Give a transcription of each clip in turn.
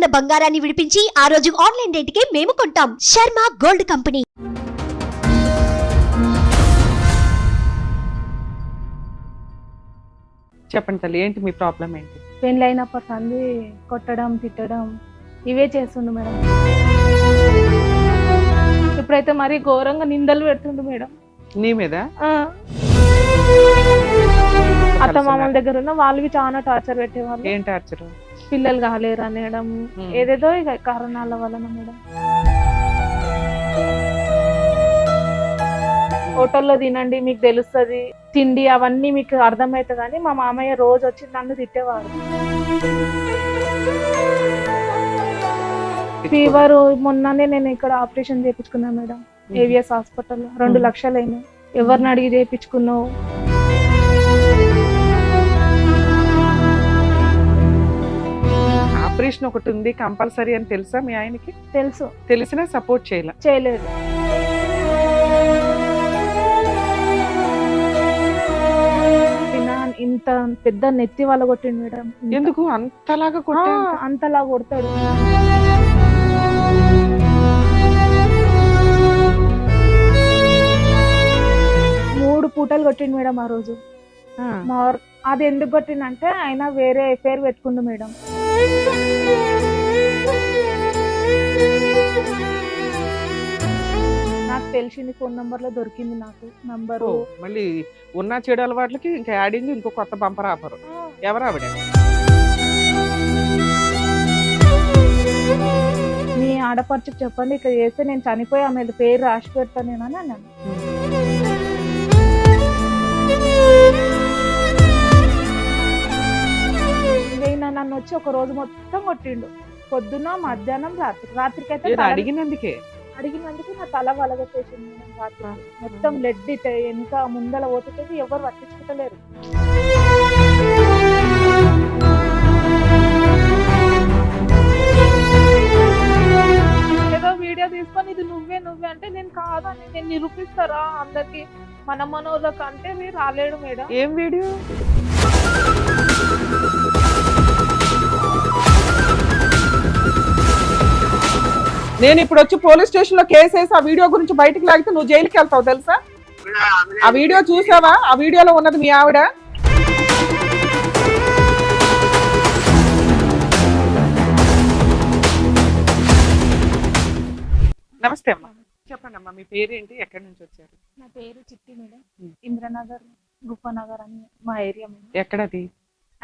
ఉన్న బంగారాన్ని విడిపించి ఆ రోజు ఆన్లైన్ రేటుకే మేము కొంటాం. Sharma gold company. చెప్పండి తల్లి, ఏంటి మీ ప్రాబ్లం ఏంటి? పెళ్ళైనప్పటి సంది కొట్టడం తిట్టడం ఇవే చేస్తుండు మేడం. ఇప్పుడైతే మరీ ఘోరంగా నిందలు పెడుతుండు మేడం నీ మీద. అత్త మామల దగ్గర ఉన్న వాళ్ళకి చాలా టార్చర్ పెట్టేవాళ్ళు. ఏం టార్చర్? పిల్లలు కాలేరు అనడం, ఏదేదో ఇక కారణాల వలన మేడం. హోటల్లో తినండి మీకు తెలుస్తుంది, తిండి అవన్నీ మీకు అర్థమవుతుంది అని మా మామయ్య రోజు వచ్చి నన్ను తిట్టేవాడు. ఫీవర్ మొన్ననే నేను ఇక్కడ ఆపరేషన్ చేయించుకున్నా మేడం, ఏవిఎస్ హాస్పిటల్లో 2 లక్షలు అయినాయి. ఎవరిని అడిగి చేయించుకున్నావు? ఆపరేషన్ ఒకటి ఉంది కంపల్సరీ అని తెలుసా మీ ఆయనకి? తెలుసు. తెలిసినా సపోర్ట్ చేయలేదు. ఇంత పెద్ద నెత్తి వాళ్ళ కొట్టిండు మేడం. ఎందుకు అంతలాగా అంతలా కొడతాడు. మూడు పూటలు కొట్టిండు మేడం ఆ రోజు. అది ఎందుకు కొట్టిండంటే ఆయన వేరే ఎఫ్ఐఆర్ పెట్టుకుండు మేడం. నాకు తెలిసింది ఫోన్ నంబర్ లో దొరికింది నాకు నంబరు. మళ్ళీ ఉన్న చెడు అలవాట్లకి ఇంకా యాడింగ్ ఇంకో కొత్త బంపర్ ఆఫర్. ఎవరు ఆవిడ? మీ ఆడపడుచుకు చెప్పండి ఇట్లా చేస్తే నేను చనిపోయి ఆమె పేరు రాసి పెడతాను నేను అని అన్నాను. నన్ను వచ్చి ఒక రోజు మొత్తం కొట్టిండు, పొద్దున్న మధ్యాహ్నం రాత్రికి అయితే అడిగినందుకే నా తల వలగొట్టేసింది రాత్రి మొత్తం. లెడ్ వెనుక ముందల పోతుంటే ఎవరు పట్టించుకుంటలేరు. ఏదో వీడియో తీసుకొని ఇది నువ్వే అంటే నేను కాదని నేను నిరూపిస్తారా అందరికి మన మనోళ్ళకి అంటే మీరు రాలేడు మేడం. ఏం వీడియో? నేను ఇప్పుడు వచ్చి పోలీస్ స్టేషన్ లో కేసు వేసి ఆ వీడియో గురించి బయటకు లాగితే నువ్వు జైలుకి వెళ్తావు తెలుసా? ఆ వీడియో చూసావా? ఆ వీడియోలో ఉన్నది మీ ఆవిడ. నమస్తే అమ్మా, చెప్పండి అమ్మా మీ పేరేంటి, ఎక్కడి నుంచి వచ్చారు? నా పేరు చిట్టి మేడం, ఇంద్రనగర్ గుఫనగర్ అని మా ఏరియా. ఎక్కడది?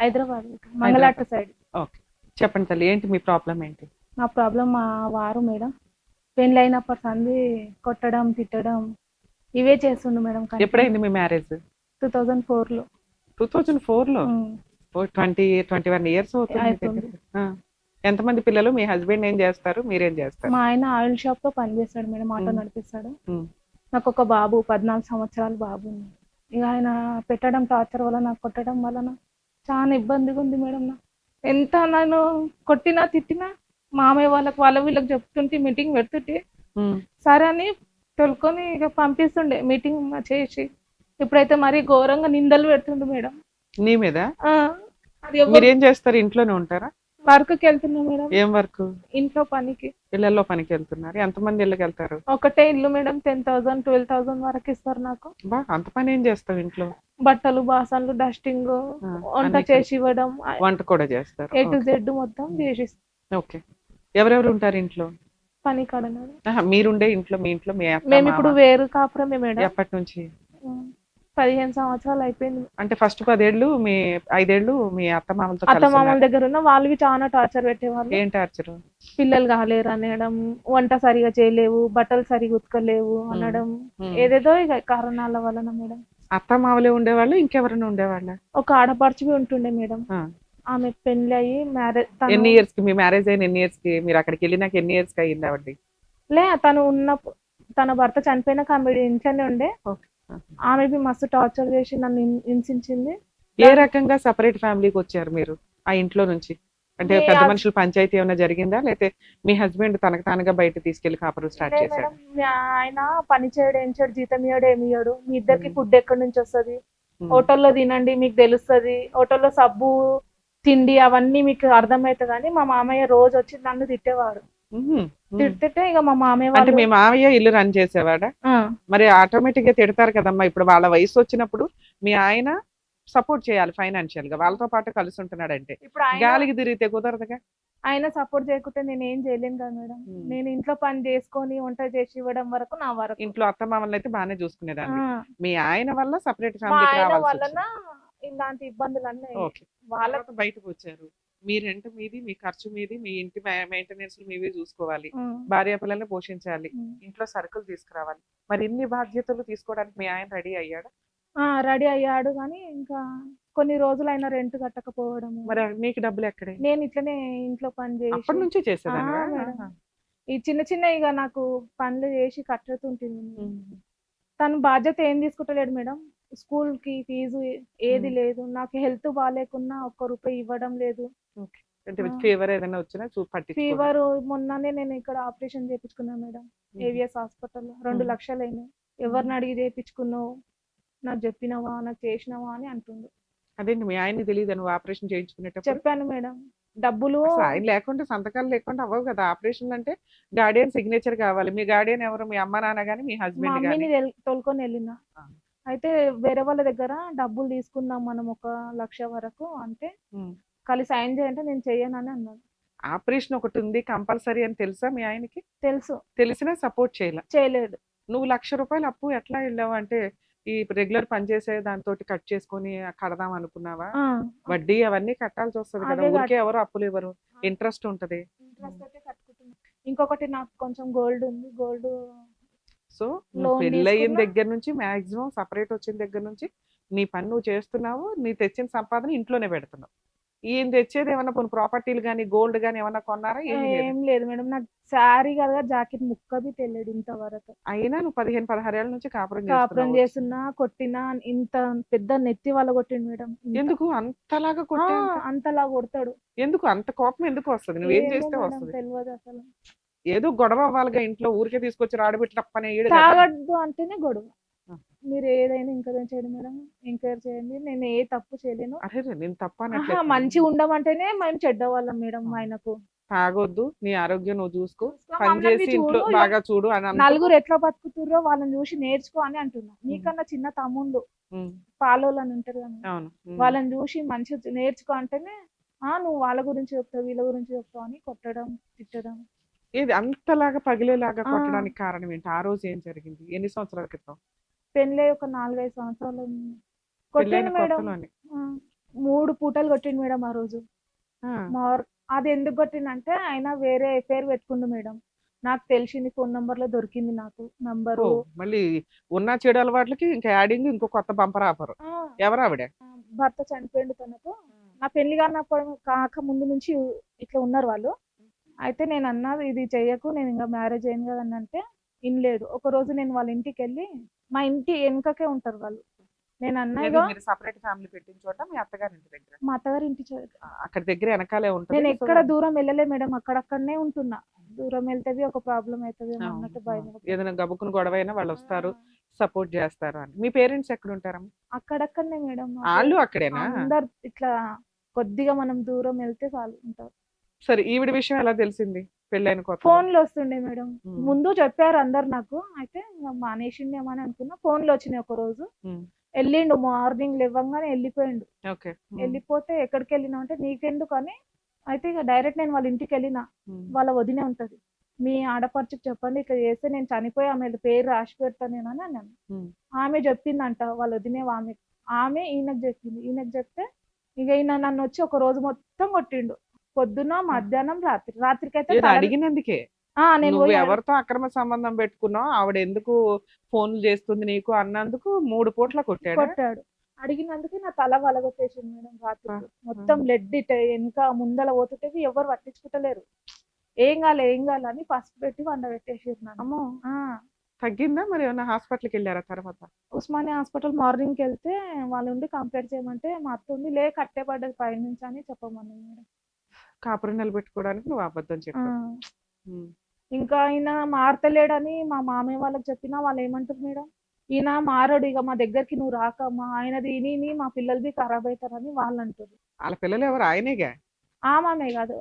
హైదరాబాద్, మంగళాట సైడ్. ఓకే, చెప్పండి తల్లి, ఏంటి మీ ప్రాబ్లం ఏంటి? నా ప్రాబ్లం మా వారు మేడం పెళ్ళైనప్పటి సంది కొట్టడం తిట్టడం ఇవే చేస్తుండు మేడం. ఎప్పుడైంది మీ మ్యారేజ్? 2004లో. 2004లో? 21 ఇయర్స్ అవుతుంది. ఎంతమంది పిల్లలు? మీ హస్బెండ్ ఏం చేస్తారు, మీరేం చేస్తారు? మా ఆయన ఆయిల్ షాప్ లో పనిచేస్తాడు మేడం, ఆటో నడిపిస్తాడు. నాకు ఒక బాబు 14 సంవత్సరాల బాబు ఉంది. ఇక ఆయన పెట్టడం టార్చర్ వల్ల నాకు కొట్టడం వలన చాలా ఇబ్బందిగా ఉంది మేడం. ఎంత నన్ను కొట్టినా తిట్టినా మామయ్య వాళ్ళకి వీళ్ళకి చెప్తుంటే మీటింగ్ పెడుతుంటే సరే అని తొలుకొని ఇక పంపిస్తుండే మీటింగ్ చేసి. ఇప్పుడైతే మరీ ఘోరంగా నిందలు పెడుతుండు మేడం నీ మీద. మీరేం చేస్తారు? ఇంట్లోనే ఉంటారా? వర్క్ కి వెళ్తున్నా మేడం. ఏం వర్క్? ఇంట్లో పనికి. ఇళ్లలో పనికి వెళ్తున్నారు. ఎంతమంది ఇళ్ళకి వెళ్తారు? ఒకటే ఇల్లు మేడం, 10,000 12,000 వరకు ఇస్తారు నాకు. అంత పని ఏం చేస్తావు ఇంట్లో? బట్టలు బాసన్లు డస్టింగ్ వంట చేసి ఇవ్వడం, వంట కూడా చేస్తారు. A to Z మొత్తం చేసి. ఓకే, ఎవరెవరు ఉంటారు ఇంట్లో? పని కాడ మీరుండే ఇంట్లో మీ ఇంట్లో మేము ఇప్పుడు వేరు కాపురమే మేడం. ఎప్పటి నుంచి? 15 సంవత్సరాలు అయిపోయింది. అంటే ఫస్ట్ 10 ఏళ్ళు 5 ఏళ్ళు మీ అత్త మామల దగ్గర ఉన్న వాళ్ళకి చాలా టార్చర్ పెట్టేవాళ్ళు. ఏం టార్చర్? పిల్లలు కాలేరు అనడం, వంట సరిగా చేయలేవు, బట్టలు సరిగా ఉతకలేవు అనడం, ఏదేదో ఇక కారణాల వలన మేడం. అత్త మామలే ఉండేవాళ్ళు, ఇంకెవరైనా ఉండేవాళ్ళ? ఒక ఆడపడుచు ఉంటుండే మేడం. ఆమె పెళ్లి అయ్యి మ్యారేజ్. ఎన్ని ఇయర్స్ కి మీ మ్యారేజ్ అయిన? ఎన్ని ఇయర్స్ కి మీరు అక్కడికి వెళ్ళినాక ఎన్ని ఇయర్స్ కి అయ్యింది ఆవిడ? తను ఉన్నప్పుడు తన భర్త చనిపోయినాక ఆమె ఇంట్లోనే ఉండే. ఆమె మస్తు టార్చర్ చేసి నన్ను హింసించింది. ఏ రకంగా సెపరేట్ ఫ్యామిలీకి వచ్చారు మీరు ఆ ఇంట్లో నుంచి? అంటే పెద్ద మనుషుల పంచాయతీ ఏమైనా జరిగిందా, లేకపోతే మీ హస్బెండ్ తనకు తానుగా బయట తీసుకెళ్లి కాపురం స్టార్ట్ చేశారు? ఆయన పని చేయడు, ఏం చేయడు, జీతం ఇయ్యడు, ఏమి ఇయ్యడు. మీ ఇద్దరికి ఫుడ్ ఎక్కడి నుంచి వస్తుంది? హోటల్లో తినండి మీకు తెలుస్తుంది, హోటల్లో సబ్బు తిండి అవన్నీ మీకు అర్థమవుతుంది కానీ మా మామయ్య రోజు వచ్చి నన్ను తిట్టేవాడు. ఉహుం, ఉమ్. తిట్టితే ఇక మా మామయ్య అంటే వాళ్ళు మీ మావయ్య ఇల్లు రన్ చేసేవాడా? ఆ, మరి ఆటోమేటిక్ గా తిడతారు కదమ్మా. ఇప్పుడు వాళ్ళ వయసు వచ్చినప్పుడు మీ ఆయన సపోర్ట్ చేయాలి ఫైనాన్షియల్ గా, వాళ్ళతో పాటు కలిసి ఉంటున్నాడంటే. ఇప్పుడు ఆయన గాలికి తిరిగితే కుదరదుగా. ఆయన సపోర్ట్ చేయకుంటే నేను ఏం చేయలేను కదా మేడం. ఉమ్. నేను ఇంట్లో పని చేసుకొని వంట చేసి ఇవ్వడం వరకు నా వరకు. ఇంట్లో అత్త మామల్ని అయితే బాగానే ఆ, చూసుకునేదాన్ని. మీ ఆయన వల్ల సపరేట్ మా ఫ్యామిలీకి ఆయన రావాల్సి వలన వచ్చింది. ఇలాంటి ఇబ్బందులన్నీ ఓకే. వాళ్ళ తర్వాత బయటకు వచ్చారు. మీ రెంట్ మీది, మీ ఖర్చు మీది, మీ ఇంటి మెయింటెనెన్స్ మీవి చూసుకోవాలి, ఉమ్, భార్య పిల్లల్ని పోషించాలి, ఉమ్. ఇంట్లో సరుకులు తీసుకురావాలి. మరి ఇన్ని బాధ్యతలు తీసుకోవడానికి మీ ఆయన రెడీ అయ్యాడా? రెడీ అయ్యాడు కానీ ఇంకా కొన్ని రోజులు ఆయన రెంట్ కట్టకపోవడము. మరి మీకు డబ్బులు ఎక్కడే? నేను ఇట్లనే ఇంట్లో పని చేసి అప్పటి నుంచి చేసేదానివా? మేడం. ఆహా. ఈ చిన్న చిన్న ఇక నాకు పనులు చేసి కట్టుతుంటుంది. ఉమ్. తను బాధ్యత ఏం తీసుకుంటలేడు మేడం. స్కూల్ కి ఫీజు ఏది ఉమ్. లేదు, నాకు హెల్త్ బాగాలేకున్నా ఒక్క రూపాయి ఇవ్వడం లేదు. ఓకే. అంటే ఆ. ఫీవర్ ఏదైనా వచ్చినా పట్టించుకోడు. ఫీవర్ మొన్ననే నేను ఇక్కడ ఆపరేషన్ చేయించుకున్నాను మేడం, ఉమ్. ఏవిఎస్ హాస్పిటల్లో 2 ఉమ్. లక్షలు అయినాయి. ఎవరిని అడిగి చేయించుకున్నావు, నాకు చెప్పినావా, నాకు చేసినావా అని అంటుండు. అదేంటి మీ ఆయనకి తెలియదు నువ్వు ఆపరేషన్ చేయించుకునేటప్పుడు? చెప్పాను మేడం, డబ్బులు అసలు ఆయన లేకుండా సంతకాలు లేకుండా అవ్వవు కదా ఆపరేషన్ అంటే. గార్డియన్ సిగ్నేచర్ కావాలి. మీ గార్డియన్ ఎవరు? మీ అమ్మ నాన్న గానీ, మీ మా హస్బెండ్ మమ్మీని గానీ? తోలుకొని వెళ్ళిన. ఆ. అయితే వేరే వాళ్ళ దగ్గర డబ్బులు తీసుకుందాం మనం 1 లక్ష వరకు అంటే ఉమ్. కలిసి సైన్ చేయంటే నేను చెయ్యనని అన్నాడు. ఆపరేషన్ ఒకటి ఉంది కంపల్సరీ అని తెలుసా మీ ఆయనకి? తెలుసు, తెలిసినా సపోర్ట్ చేయాల. చేయలేడు. నువ్వు ₹1,00,000 అప్పు ఎట్లా వెళ్ళావు అంటే ఈ రెగ్యులర్ పనిచేసే దాంతో కట్ చేసుకొని కడదాం అనుకున్నావా? ఆ, వడ్డీ అవన్నీ కట్టాల్సి వస్తుంది కదా. అవే ఊరికే ఎవరు అప్పులు ఇవ్వరు, ఇంట్రెస్ట్ ఉంటది. ఇంట్రెస్ట్ అయితే కట్టుకుంటున్నా. ఇంకొకటి నాకు కొంచెం గోల్డ్ ఉంది, గోల్డ్ సో నువ్వు లోన్ పెళ్ళయిన తీసుకున్నా. దగ్గర నుంచి మాక్సిమం సపరేట్ వచ్చిన దగ్గర నుంచి నీ పని నువ్వు చేస్తున్నావు. నీ తెచ్చిన సంపాదన ఇంట్లోనే పెడుతున్నావు. ఈయన తెచ్చేది ఏమన్నా కొన్ని ప్రాపర్టీలు కానీ గోల్డ్ కానీ ఏమన్నా కొన్నారా? ఏం లేదు. ఏం లేదు మేడం, నాకు శారీ కదా జాకెట్ ముక్కది తెలియదు ఇంతవరకు. అయినా నువ్వు 15-16 ఏళ్ల నుంచి కాపురం కాపురం చేస్తున్నావు. చేస్తున్నా, కొట్టినా, ఇంత పెద్ద నెత్తి వాళ్ళ కొట్టిండు మేడం. ఎందుకు అంతలాగా కొట్టే అంతలా కొడతాడు. ఎందుకు అంత కోపం ఎందుకు వస్తుంది? నువ్వేం ఏమో చేస్తే మేడం, వస్తుంది? తెలియదు అసలు. ఏదో గొడవ అవ్వాలిగా ఇంట్లో. ఊరికే తీసుకొచ్చి రాడబెట్టి తప్పనే తాగద్దు అంటేనే గొడవ. ఆ. మీరు ఏదైనా ఎంకరేజ్ చేయండి మేడం, ఎంకరేజ్ చేయండి, నేను ఏ తప్పు చేయలేను. అరే నేను తప్ప మంచిగా ఉండమంటేనే మేము చెడ్డవాళ్ళం మేడం. ఆయనకు తాగొద్దు, నీ ఆరోగ్యం నువ్వు చూసుకో, పని మమ్మల్ని చేసి చూడు, ఇంట్లో ఇక బాగా చూడు అని అనుకో. నలుగురు ఎట్లా బతుకుతుర్రో వాళ్ళని చూసి నేర్చుకో అని అంటున్నా. నీకన్నా చిన్న తమ్ముళ్ళు ఉమ్. పాలోళ్ళని ఉంటారు కదా, అవును. ఉమ్. వాళ్ళని చూసి మంచిగా నేర్చుకో అంటేనే నువ్వు వాళ్ళ గురించి చెప్తావు, వీళ్ళ గురించి చెప్తావు అని కొట్టడం, తిట్టడం. ఇది అంతలాగా పగిలేలాగా ఆ. కొట్టడానికి కారణం ఏంటి? ఆ రోజు ఏం జరిగింది? ఎన్ని సంవత్సరాల క్రితం? పెళ్ళై ఒక 4-5 సంవత్సరాలు పెళ్ళైన కొట్టిండు మేడం. కొత్తలోనే? 3 పూటలు కొట్టిండు మేడం ఆ రోజు. ఆ. అది ఎందుకు కొట్టిండంటే ఆయన వేరే ఎఫ్ఐఆర్ పెట్టుకుండు మేడం. నాకు తెలిసింది, ఫోన్ నంబర్ లో దొరికింది నాకు ఓ, నంబరు. మళ్ళీ ఉన్న చెడు అలవాట్లకి ఇంకా యాడింగ్ ఇంకో కొత్త బంపర్ ఆఫర్. ఎవరు ఆవిడ? భర్త చనిపోయిండు తనకు. నా పెళ్లి కాక ముందు నుంచి ఇట్లా ఉన్నారు వాళ్ళు. అయితే నేను అన్నా, ఇది చెయ్యకు, నేను ఇంకా మ్యారేజ్ అయింది కదా అని అంటే ఇనలేడు. ఒక రోజు నేను వాళ్ళ ఇంటికి వెళ్ళి, మా ఇంటి వెనుకకే ఉంటారు వాళ్ళు. నేను అన్నా, ఏది ఇగో మీరు సపరేట్ ఫ్యామిలీ పెట్టిన చోట మీ అత్తగారి ఇంటి దగ్గర? మా అత్తగారి ఇంటి అక్కడ దగ్గర వెనకాలే ఉంటుంది. నేను సో ఎక్కడ దూరం వెళ్ళలే మేడం, అక్కడక్కడనే ఉంటున్నా. దూరం వెళ్తే ఒక ప్రాబ్లం అవుతుంది అవును, అన్నట్టు అవును. భయం. ఏదైనా గబుకుని గొడవ అయినా వాళ్ళు వస్తారు, సపోర్ట్ చేస్తారు అని. మీ పేరెంట్స్ ఎక్కడ ఉంటారమ్మా? అక్కడక్కడనే మేడం. వాళ్ళు అక్కడేనా? అందరు ఇట్లా కొద్దిగా మనం దూరం వెళ్తే చాలు ఉంటారు. సరే, ఈవిడ విషయం ఎలా తెలిసింది పెళ్ళైన కొత్త? ఫోన్లు వస్తుండే మేడం. ఉమ్. ముందు చెప్పారు అందరు నాకు. అయితే ఇంకా మానేసిండేమో అని అనుకున్నా. ఫోన్లు వచ్చినాయి ఒక రోజు. ఉమ్. వెళ్ళిండు, మార్నింగ్ లేవగానే వెళ్ళిపోయిండు. ఓకే. ఉమ్. వెళ్ళిపోతే ఎక్కడికి వెళ్ళినా అంటే నీకెందుకు అని. అయితే ఇక డైరెక్ట్ నేను వాళ్ళ ఇంటికి వెళ్ళిన. ఉమ్. వాళ్ళ వదినే ఉంటది, మీ ఆడపడుచుకు చెప్పండి ఇట్లా చేస్తే నేను చనిపోయి ఆమె పేరు రాసి పెడతాను నేను అని అన్నాను. ఉమ్. ఆమె చెప్పిందంట, వాళ్ళ వదినే ఆమె ఈయనకు చెప్పింది. ఈయనకు చెప్తే ఇక ఈయన నన్ను వచ్చి ఒక రోజు మొత్తం కొట్టిండు. పొద్దున, మధ్యాహ్నం, రాత్రికైతే ఏదో అడిగినందుకే నేను నువ్వు పోయి ఎవరితో అక్రమ సంబంధం పెట్టుకున్నావు, ఆవిడ ఎందుకు ఫోన్లు చేస్తుంది నీకు అన్నందుకు 3 పూట్ల కొట్టాడు. కొట్టాడు. అడిగినందుకే నా తల వలగొట్టేసింది మేడం రాత్రి. ఆ. మొత్తం బ్లడ్ ఇట వెనక ముందల పోతుంటే ఎవరు పట్టించుకుంటలేరు. ఏం కాలే అని పసుపు పెట్టి పెట్టేసారు నన్ను. అమ్మో, తగ్గిందా? మరి ఏమన్నా హాస్పిటల్కి వెళ్ళారా తర్వాత? ఉస్మానియా హాస్పిటల్ మార్నింగ్కి వెళ్తే వాళ్ళు ఉండి కంప్లైంట్ చేయమంటే మా అత్త ఉంది, లే కట్టే పడ్డది పైనుంచి అని చెప్పమన్నది మేడం. కాపురం నిలబెట్టుకోవడానికి నువ్వు అబద్ధం చెప్పావు. ఉమ్. ఇంకా ఆయన మారతలేడని మా మామయ్య వాళ్ళకి చెప్పినా వాళ్ళు ఏమంటారు మేడం, ఈయన మారడు, ఇక మా దగ్గరికి నువ్వు రాకమ్మా, ఆయనది ఇని మా పిల్లలది ఖరాబ్ అవుతారని వాళ్ళు అంటారు. వాళ్ళ పిల్లలు ఎవరు? ఆయనేగా? ఆ మామే కాదు,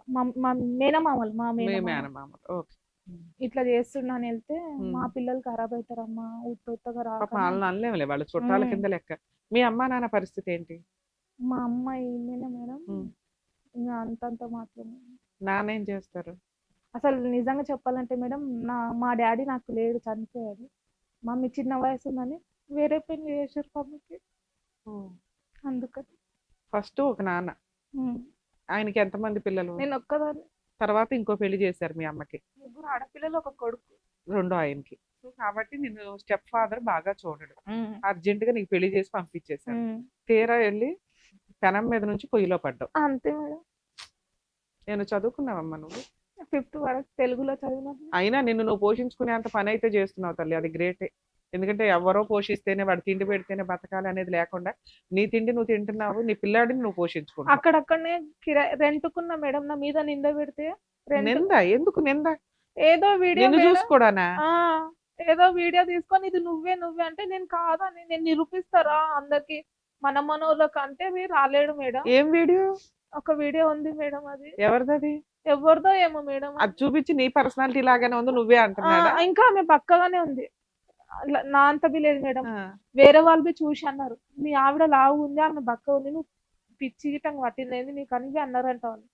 మా మేనమామలు, మా మీ మేనమామ మేనమామ. ఓకే. ఇట్లా చేస్తున్నాను వెళ్తే ఉమ్. మా పిల్లలు ఖరాబ్ అవుతారమ్మా, ఉత్తగా రాక. పాపం వాళ్ళని అనలేములే, వాళ్ళ చుట్టాల కింద లెక్క. మీ అమ్మా నాన్న పరిస్థితి ఏంటి? మా అమ్మాయి మేడం ఉమ్. ఇంకా అంతంత మాత్రమే. నాన్న ఏం చేస్తారు? అసలు నిజంగా చెప్పాలంటే మేడం, మా డాడీ నాకు లేడు, చనిపోయాడు. మమ్మీ చిన్న వయసు ఉందని వేరే పెళ్లి చేశారు మమ్మీకి, అందుకని. ఫస్ట్ ఒక నాన్న, ఆయనకి ఎంతమంది పిల్లలు? నేను ఒక్కదాన్ని. తర్వాత ఇంకో పెళ్లి చేశారు మీ అమ్మకి, 3 ఆడపిల్లలు, ఒక కొడుకు. రెండో ఆయనకి. సో కాబట్టి నిన్ను స్టెప్ ఫాదర్ బాగా చూడడు, అర్జెంట్ గా నీకు పెళ్లి చేసి పంపించేశారు. తీరా వెళ్ళి పెనం మీద నుంచి పొయ్యిలో పడ్డావు. అంతే మేడం. నేను చదువుకున్నావమ్మా నువ్వు? 5th వరకు తెలుగులో చదివిన. అయినా నిన్ను నువ్వు పోషించుకునే అంత పని అయితే చేస్తున్నావు తల్లి, అది గ్రేటే. ఎందుకంటే ఎవరో పోషిస్తేనే, వాడు తిండి పెడితేనే బతకాలి అనేది లేకుండా నీ తిండి నువ్వు తింటున్నావు, నీ పిల్లాడిని నువ్వు పోషించుకున్నావు. అక్కడక్కడనే రెంట్కున్నా మేడం, నా మీద నింద పెడితే. నింద ఎందుకు? నింద ఏదో వీడియో నిన్ను చూసుకోడానా? ఏదో వీడియో తీసుకొని ఇది నువ్వే అంటే నేను కాదని నేను నిరూపిస్తారా అందరికి, మన మనోళ్ళకి అంటే మీరు రాలేడు మేడం. ఏం వీడియో? ఒక వీడియో ఉంది మేడం, అది ఎవరిది? ఎవరిదో ఏమో మేడం. అది చూపించి నీ పర్సనాలిటీ లాగానే ఉంది, నువ్వే అంటున్నాడా? ఇంకా ఆమె పక్కగానే ఉంది, నా అంత లేదు మేడం. వేరే వాళ్ళు బి చూసి అన్నారు, మీ ఆవిడ లావు ఉంది, ఆమె బక్క ఉంది, నువ్వు పిచ్చి గిట్టంగా పట్టింది నీకు అని అన్నారంట వాళ్ళు.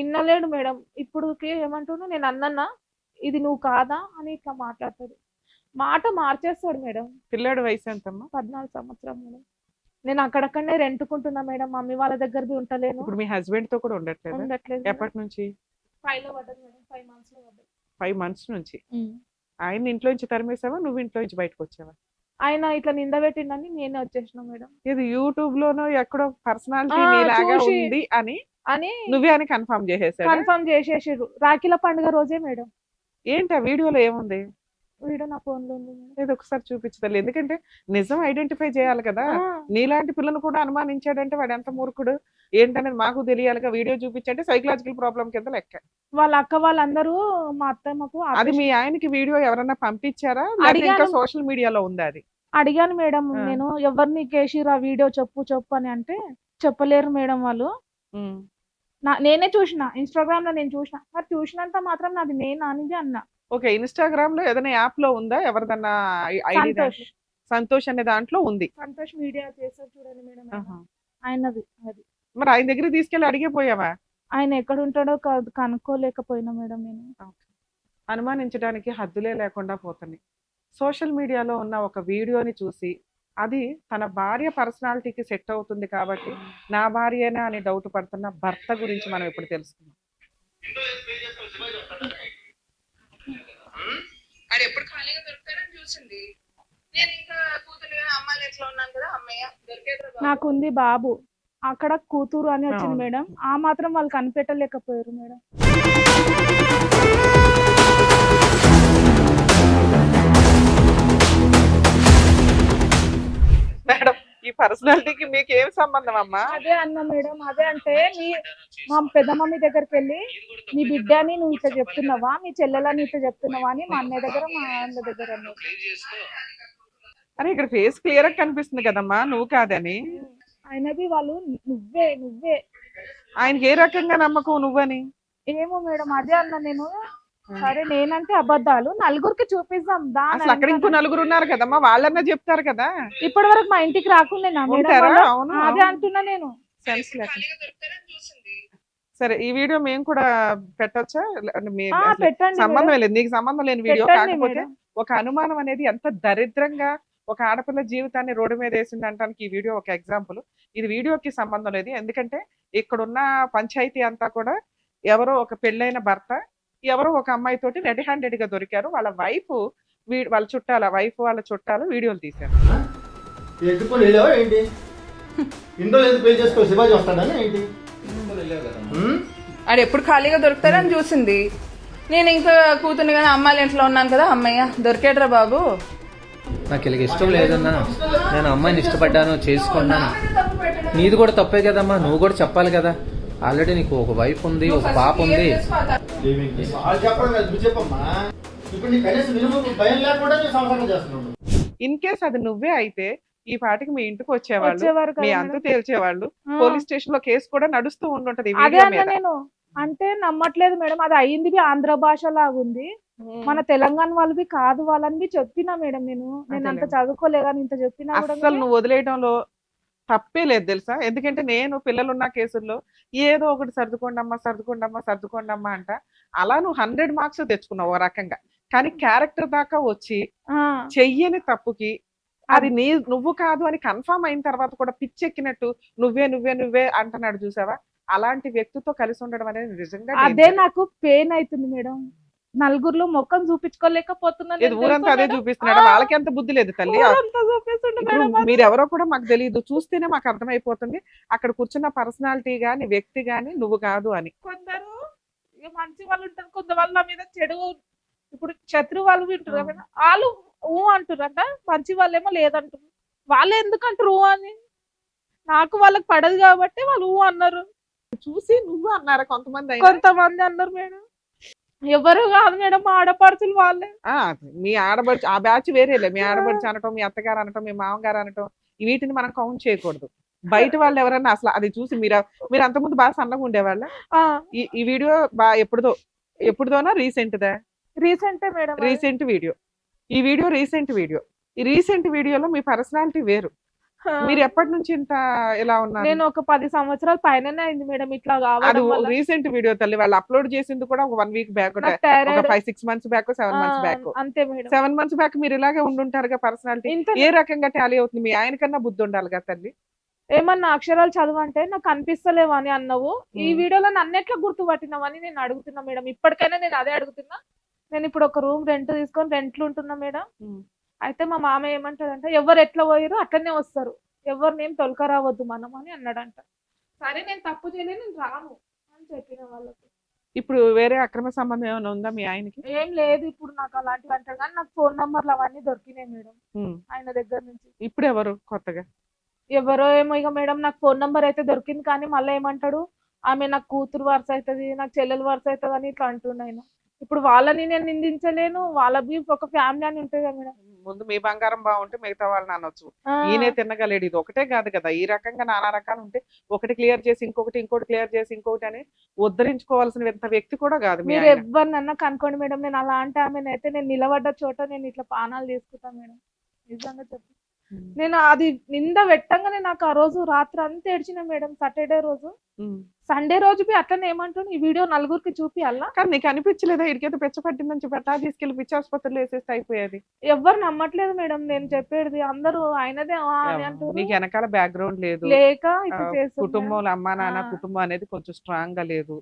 ఇన్నలేడు మేడం. ఇప్పుడు ఏమంటున్నా, నేను అన్నన్నా ఇది నువ్వు కాదా అని ఇట్లా మాట్లాడతాడు, మాట మార్చేస్తాడు మేడం. పిల్లాడు వయసు ఎంతమ్మా? 14 సంవత్సరం మేడం. నేను అక్కడక్కడనే రెంట్కుంటున్నా మేడం, మమ్మీ వాళ్ళ దగ్గర ఉంటలేను. ఇప్పుడు మీ హస్బెండ్ తో కూడా ఉండట్లేదు? ఎప్పటి నుంచి? 5 లో పడ్డది మేడం, 5 months లో పడ్డది. 5 months నుంచి. ఆయన ఇంట్లో నుంచి తరిమేసావా, నువ్వు ఇంట్లో నుంచి బయటకు వచ్చావా? ఆయన ఇట్లా నింద పెట్టిందని నేనే వచ్చేసిన మేడం. ఇది యూట్యూబ్ లోనో ఎక్కడో పర్సనాలిటీ లాగా ఉంది అని నువ్వే అని కన్ఫర్మ్ చేసేసారు. రాఖీల పండుగ రోజే మేడం. ఏంటి ఆ వీడియోలో ఏముంది? వీడియో నా ఫోన్ లో ఉంది మేడం. ఇది ఒకసారి చూపించదు, ఎందుకంటే నిజం ఐడెంటిఫై చేయాలి కదా. నీలాంటి పిల్లను కూడా అనుమానించాడంటే వాడు ఎంత మూర్ఖుడు ఏంటనేది మాకు తెలియాలిగా. వీడియో చూపించంటే సైకలాజికల్ ప్రాబ్లం కింద లెక్క. వాళ్ళ అక్క వాళ్ళందరూ మా అత్తమ్మకు అది మీ ఆయనకి వీడియో ఎవరన్నా పంపించారా, ఇంకా సోషల్ మీడియాలో ఉందా? అది అడిగాను మేడం నేను, ఎవరిని కేసిరా వీడియో చెప్పు అని అంటే చెప్పలేరు మేడం వాళ్ళు. నేనే చూసిన, ఇన్స్టాగ్రామ్ లో నేను చూసిన, మరి చూసినంత మాత్రం నాది నేను అనేది అన్నా. ఓకే, ఇన్స్టాగ్రామ్ లో ఏదైనా యాప్ లో ఉందా ఎవరిదన్నా ఐడి? సంతోష్ అనే దాంట్లో ఉంది. సంతోష్ మీడియా చేస్తారు చూడండి మేడం, ఆయనది అది. మరి ఆయన దగ్గర తీసుకెళ్ళి అడిగిపోయావా? ఆయన ఎక్కడ ఉంటాడో కనుక్కోలేకపోయినా మేడం నేను. అనుమానించడానికి హద్దులే లేకుండా పోతున్నాయి. సోషల్ మీడియాలో ఉన్న ఒక వీడియోని చూసి అది తన భార్య పర్సనాలిటీకి సెట్ అవుతుంది కాబట్టి నా భార్యేనా అని డౌట్ పడుతున్న భర్త గురించి మనం ఇప్పుడు తెలుసుకుందాం. అది ఎప్పుడు ఖాళీగా దొరుకుతారని చూసింది. నేను ఇంకా కూతురుగా అమ్మాయిలు ఎట్లా ఉన్నాను కదా, అమ్మయ్య దొరికేది. నాకుంది బాబు, అక్కడ కూతురు అని వచ్చింది మేడం. ఆ మాత్రం వాళ్ళు కనిపెట్టలేకపోయారు మేడం. మేడం, ఈ పర్సనాలిటీకి మీకు ఏం సంబంధం అమ్మా? అదే అన్నా మేడం, అదే అంటే మా పెద్ద మమ్మీ దగ్గరికి వెళ్ళి నీ బిడ్డని నువ్వు ఇట్లా చెప్తున్నావా, మీ చెల్లెలని ఇట్లా చెప్తున్నావా అని మా అన్నయ్య దగ్గర మా అన్న దగ్గర అన్నారు. అని ఇక్కడ ఫేస్ క్లియర్ గా కనిపిస్తుంది కదమ్మా, నువ్వు కాదని. ఆయనది వాళ్ళు నువ్వే ఆయనకి ఏ రకంగా నమ్మకం నువ్వని? ఏమో మేడం, అదే అన్నా నేను. సరే నేనంటే అబద్ధాలు నలుగురికి చూపిస్తాం అసలు అక్కడ ఇంకో నలుగురు ఉన్నారు కదమ్మా, వాళ్ళన్నా చెప్తారు కదా. ఇప్పటి వరకు మా ఇంటికి రాకుండా అదే అంటున్నా నేను. సెన్స్ లేకుండా. సరే, ఈ వీడియో మేము కూడా పెట్టొచ్చా? పెట్టండి, సంబంధం లేదు, నీకు సంబంధం లేని వీడియో. కాకపోతే ఒక అనుమానం అనేది ఎంత దరిద్రంగా ఒక ఆడపిల్ల జీవితాన్ని రోడ్డు మీద వేసింది అంటానికి ఈ వీడియో ఒక ఎగ్జాంపుల్. ఇది వీడియోకి సంబంధం లేదు, ఎందుకంటే ఇక్కడున్న పంచాయతీ అంతా కూడా ఎవరో ఒక పెళ్ళైన భర్త ఎవరో ఒక అమ్మాయి తోటి రెడీ హ్యాండెడ్ గా దొరికారు. వాళ్ళ వైఫ్ వాళ్ళ చుట్టాల వైఫ్ వాళ్ళ చుట్టాలు వీడియోలు తీశారు. అది ఎప్పుడు ఖాళీగా దొరుకుతారని చూసింది. నేను ఇంకా కూతురుగా అమ్మాయిలు ఇంట్లో ఉన్నాను కదా, అమ్మయ్య దొరికేట్రా బాబు. నాకు ఇలాగ ఇష్టం లేదన్నా, నేను అమ్మాయిని ఇష్టపడ్డాను, చేసుకున్నాను. నీది కూడా తప్పే కదమ్మా, నువ్వు కూడా చెప్పాలి కదా. ఆల్రెడీ నీకు ఒక వైఫ్ ఉంది, ఒక పాప ఉంది. చెప్పమ్మా, ఇప్పుడు నీ కనీసం భయం లేకుండా సంసారం చేస్తున్నాడు. ఇన్ కేస్ అది నువ్వే అయితే ఈ పాటికి మీ ఇంటికి వచ్చేవాళ్ళు, వచ్చేవారు మీ కదా అంతు మేడం. తేల్చేవాళ్ళు, ఆ, పోలీస్ స్టేషన్ లో కేసు కూడా నడుస్తూ ఉండుంటది ఈ అదే వీడియో అన్న మీద. నేను. అంటే నమ్మట్లేదు మేడం, అది అయింది ఆంధ్ర భాష లాగుంది, మన తెలంగాణ వాళ్ళవి కాదు వాళ్ళని చెప్పినా మేడం. నేను అంత అదేలే. చదువుకోలే కానీ ఇంత చెప్పినా కూడా అస్సలు నువ్వు వదిలేయడంలో తప్పే లేదు తెలుసా. ఎందుకంటే నేను పిల్లలున్న కేసుల్లో ఏదో ఒకటి సర్దుకోండమ్మా అంట. అలా నువ్వు 100 మార్క్స్ తెచ్చుకున్నావు ఓ రకంగా. కానీ క్యారెక్టర్ దాకా వచ్చి ఆ, చెయ్యని తప్పుకి అది నువ్వు కాదు అని కన్ఫర్మ్ అయిన తర్వాత కూడా పిచ్చెక్కినట్టు నువ్వే అంటున్నాడు చూసావా. అలాంటి వ్యక్తితో కలిసి ఉండడం అనేది నిజంగా అదే danger. నాకు పెయిన్ అవుతుంది మేడం. నలుగురిలో ముఖం చూపించుకోలేకపోతున్నాను ఇది నేను, ఊరంతా తెలుసా అదే మేడం? చూపిస్తున్నాడు. ఆ, వాళ్ళకి ఎంత బుద్ధి లేదు తల్లి. ఊరంతా చూపిస్తుండు ఇప్పుడు మేడం అది. మీరెవరో కూడా మాకు తెలియదు, చూస్తేనే మాకు అర్థమైపోతుంది అక్కడ కూర్చున్న పర్సనాలిటీ గాని వ్యక్తి గాని నువ్వు కాదు అని. కొందరు ఇక మంచి వాళ్ళు ఉంటారు, కొంతమంది నా మీద చెడు, ఇప్పుడు శత్రు వాళ్ళు వింటారు కదా, వాళ్ళు ఊ అంటారంట, మంచి వాళ్ళేమో లేదంటారు. వాళ్ళు ఎందుకు అంటారు ఊ అని? నాకు వాళ్ళకి పడదు కాబట్టి వాళ్ళు ఊ అన్నారు. చూసి నువ్వు అన్నారా కొంతమంది అయినా? కొంతమంది అన్నారు మేడం. ఎవరు కాదు మేడం, మా ఆడపడుచులు వాళ్ళే. ఆ, మీ ఆడబడుచు ఆ బ్యాచ్ వేరేలే. మీ ఆడబడుచు అనటం, మీ అత్తగారు అనటం, మీ మామగారు అనటం, వీటిని మనం కౌంట్ చేయకూడదు. బయట వాళ్ళు ఎవరన్నా అసలు అది చూసి మీరు అంతకుముందు బాగా సన్నగా ఉండేవాళ్ళ. ఆ, ఈ వీడియో ఎప్పుడుదోనా రీసెంట్దా? రీసెంటే మేడం అది. Recent video. ఈ వీడియో రీసెంట్ వీడియో. ఈ రీసెంట్ వీడియోలో మీ పర్సనాలిటీ వేరు. ఆ, మీరు ఎప్పటి నుంచి ఇంత ఇలా ఉన్నారు? నేను ఒక 10 సంవత్సరాల పైననే అయింది మేడం ఇట్లా అది కావడం వల్ల. రీసెంట్ వీడియో తల్లి. వాళ్ళు అప్లోడ్ చేసింది కూడా ఒక 1 వీక్ బ్యాక్, నాకు ఒక thyroid 5-6 months back, 7 months back. అంతే మేడం. 7 మంత్స్ బ్యాక్ మీరు ఇలాగే ఉండుంటారుగా. పర్సనాలిటీ ఇంత ఏ రకంగా టాలీ అవుతుంది? మీ ఆయన కన్నా బుద్ధి ఉండాలి కదా తల్లి. ఏమన్నా అక్షరాలు చదవంటే నాకు కనిపిస్తలేవు అని అన్నావు. ఈ ఉమ్. వీడియోలో నన్ను ఎట్లా గుర్తుపట్టినావని నేను అడుగుతున్నా మేడం. ఇప్పటికైనా నేను అదే అడుగుతున్నా. నేను ఇప్పుడు ఒక రూమ్ రెంట్ తీసుకొని రెంట్లు ఉంటున్నా మేడం. ఉమ్. అయితే మా మామ ఏమంటాడంటే, ఎవరు ఎట్లా పోయారో అట్లనే వస్తారు, ఎవరినేం తొలక రావద్దు మనం అని అన్నాడంట. సరే నేను తప్పు చేయలేదు, నేను రాను అని చెప్పిన వాళ్ళకి. ఇప్పుడు వేరే అక్రమ సంబంధం ఏమైనా ఉందా మీ ఆయనకి? ఏం లేదు ఇప్పుడు నాకు అలాంటివి అంటాడు, కానీ నాకు ఫోన్ నంబర్లు అవన్నీ దొరికినాయి మేడం ఉమ్. ఆయన దగ్గర నుంచి. ఇప్పుడు ఎవరు కొత్తగా? ఎవరో ఏమో ఇక మేడం, నాకు ఫోన్ నంబర్ అయితే దొరికింది, కానీ మళ్ళీ ఏమంటాడు, ఆమె నాకు కూతురు వరుస అవుతుంది, నాకు చెల్లెలు వరుస అవుతుంది అని ఇట్లా అంటుండు ఆయన. ఇప్పుడు వాళ్ళని నేను నిందించలేను, వాళ్ళవి ఒక ఫ్యామిలీ అని ఉంటుంది కదా మేడం. ముందు మీ బంగారం బాగుంటే మిగతా వాళ్ళని అనొచ్చు. ఆ, ఈయనే తిన్నగలేడు. ఇది ఒకటే కాదు కదా, ఈ రకంగా నానా రకాలు ఉంటే ఒకటి క్లియర్ చేసి ఇంకొకటి క్లియర్ చేసి ఇంకొకటి అని ఉద్ధరించుకోవాల్సిన వ్యక్తి కూడా కాదు మీ మీరు ఆయన. ఎవరినన్నా కనుకోండి మేడం, నేను అలా అంటే ఆమెనైతే నేను నిలబడ్డ చోట నేను ఇట్లా పానాలు తీసుకుంటాను మేడం. నిజంగా చెప్పు, ఉమ్. నేను అది నింద పెట్టంగానే నాకు ఆ రోజు రాత్రి అంతా ఏడ్చిన మేడం. సాటర్డే రోజు, ఉమ్. సండే రోజు అట్లనే ఏమంటాను, ఈ వీడియో నలుగురికి చూపియాలా? కానీ నీకు అనిపించలేదా ఇడికైతే పిచ్చ పట్టిందని చెప్పి అట్లా తీసుకెళ్లి పిచ్చి ఆసుపత్రిలో వేసేస్తే అయిపోయేది? ఎవరు నమ్మట్లేదు మేడం నేను చెప్పేది, అందరూ ఆయనదే అని అంటారు. నీకు వెనకాల బ్యాక్గ్రౌండ్ లేదు, లేక ఇట్లా చేస్తుంది మేడం. కుటుంబంలో అమ్మా నాన్న ఆ. కుటుంబం అనేది కొంచెం స్ట్రాంగ్ గా లేదు.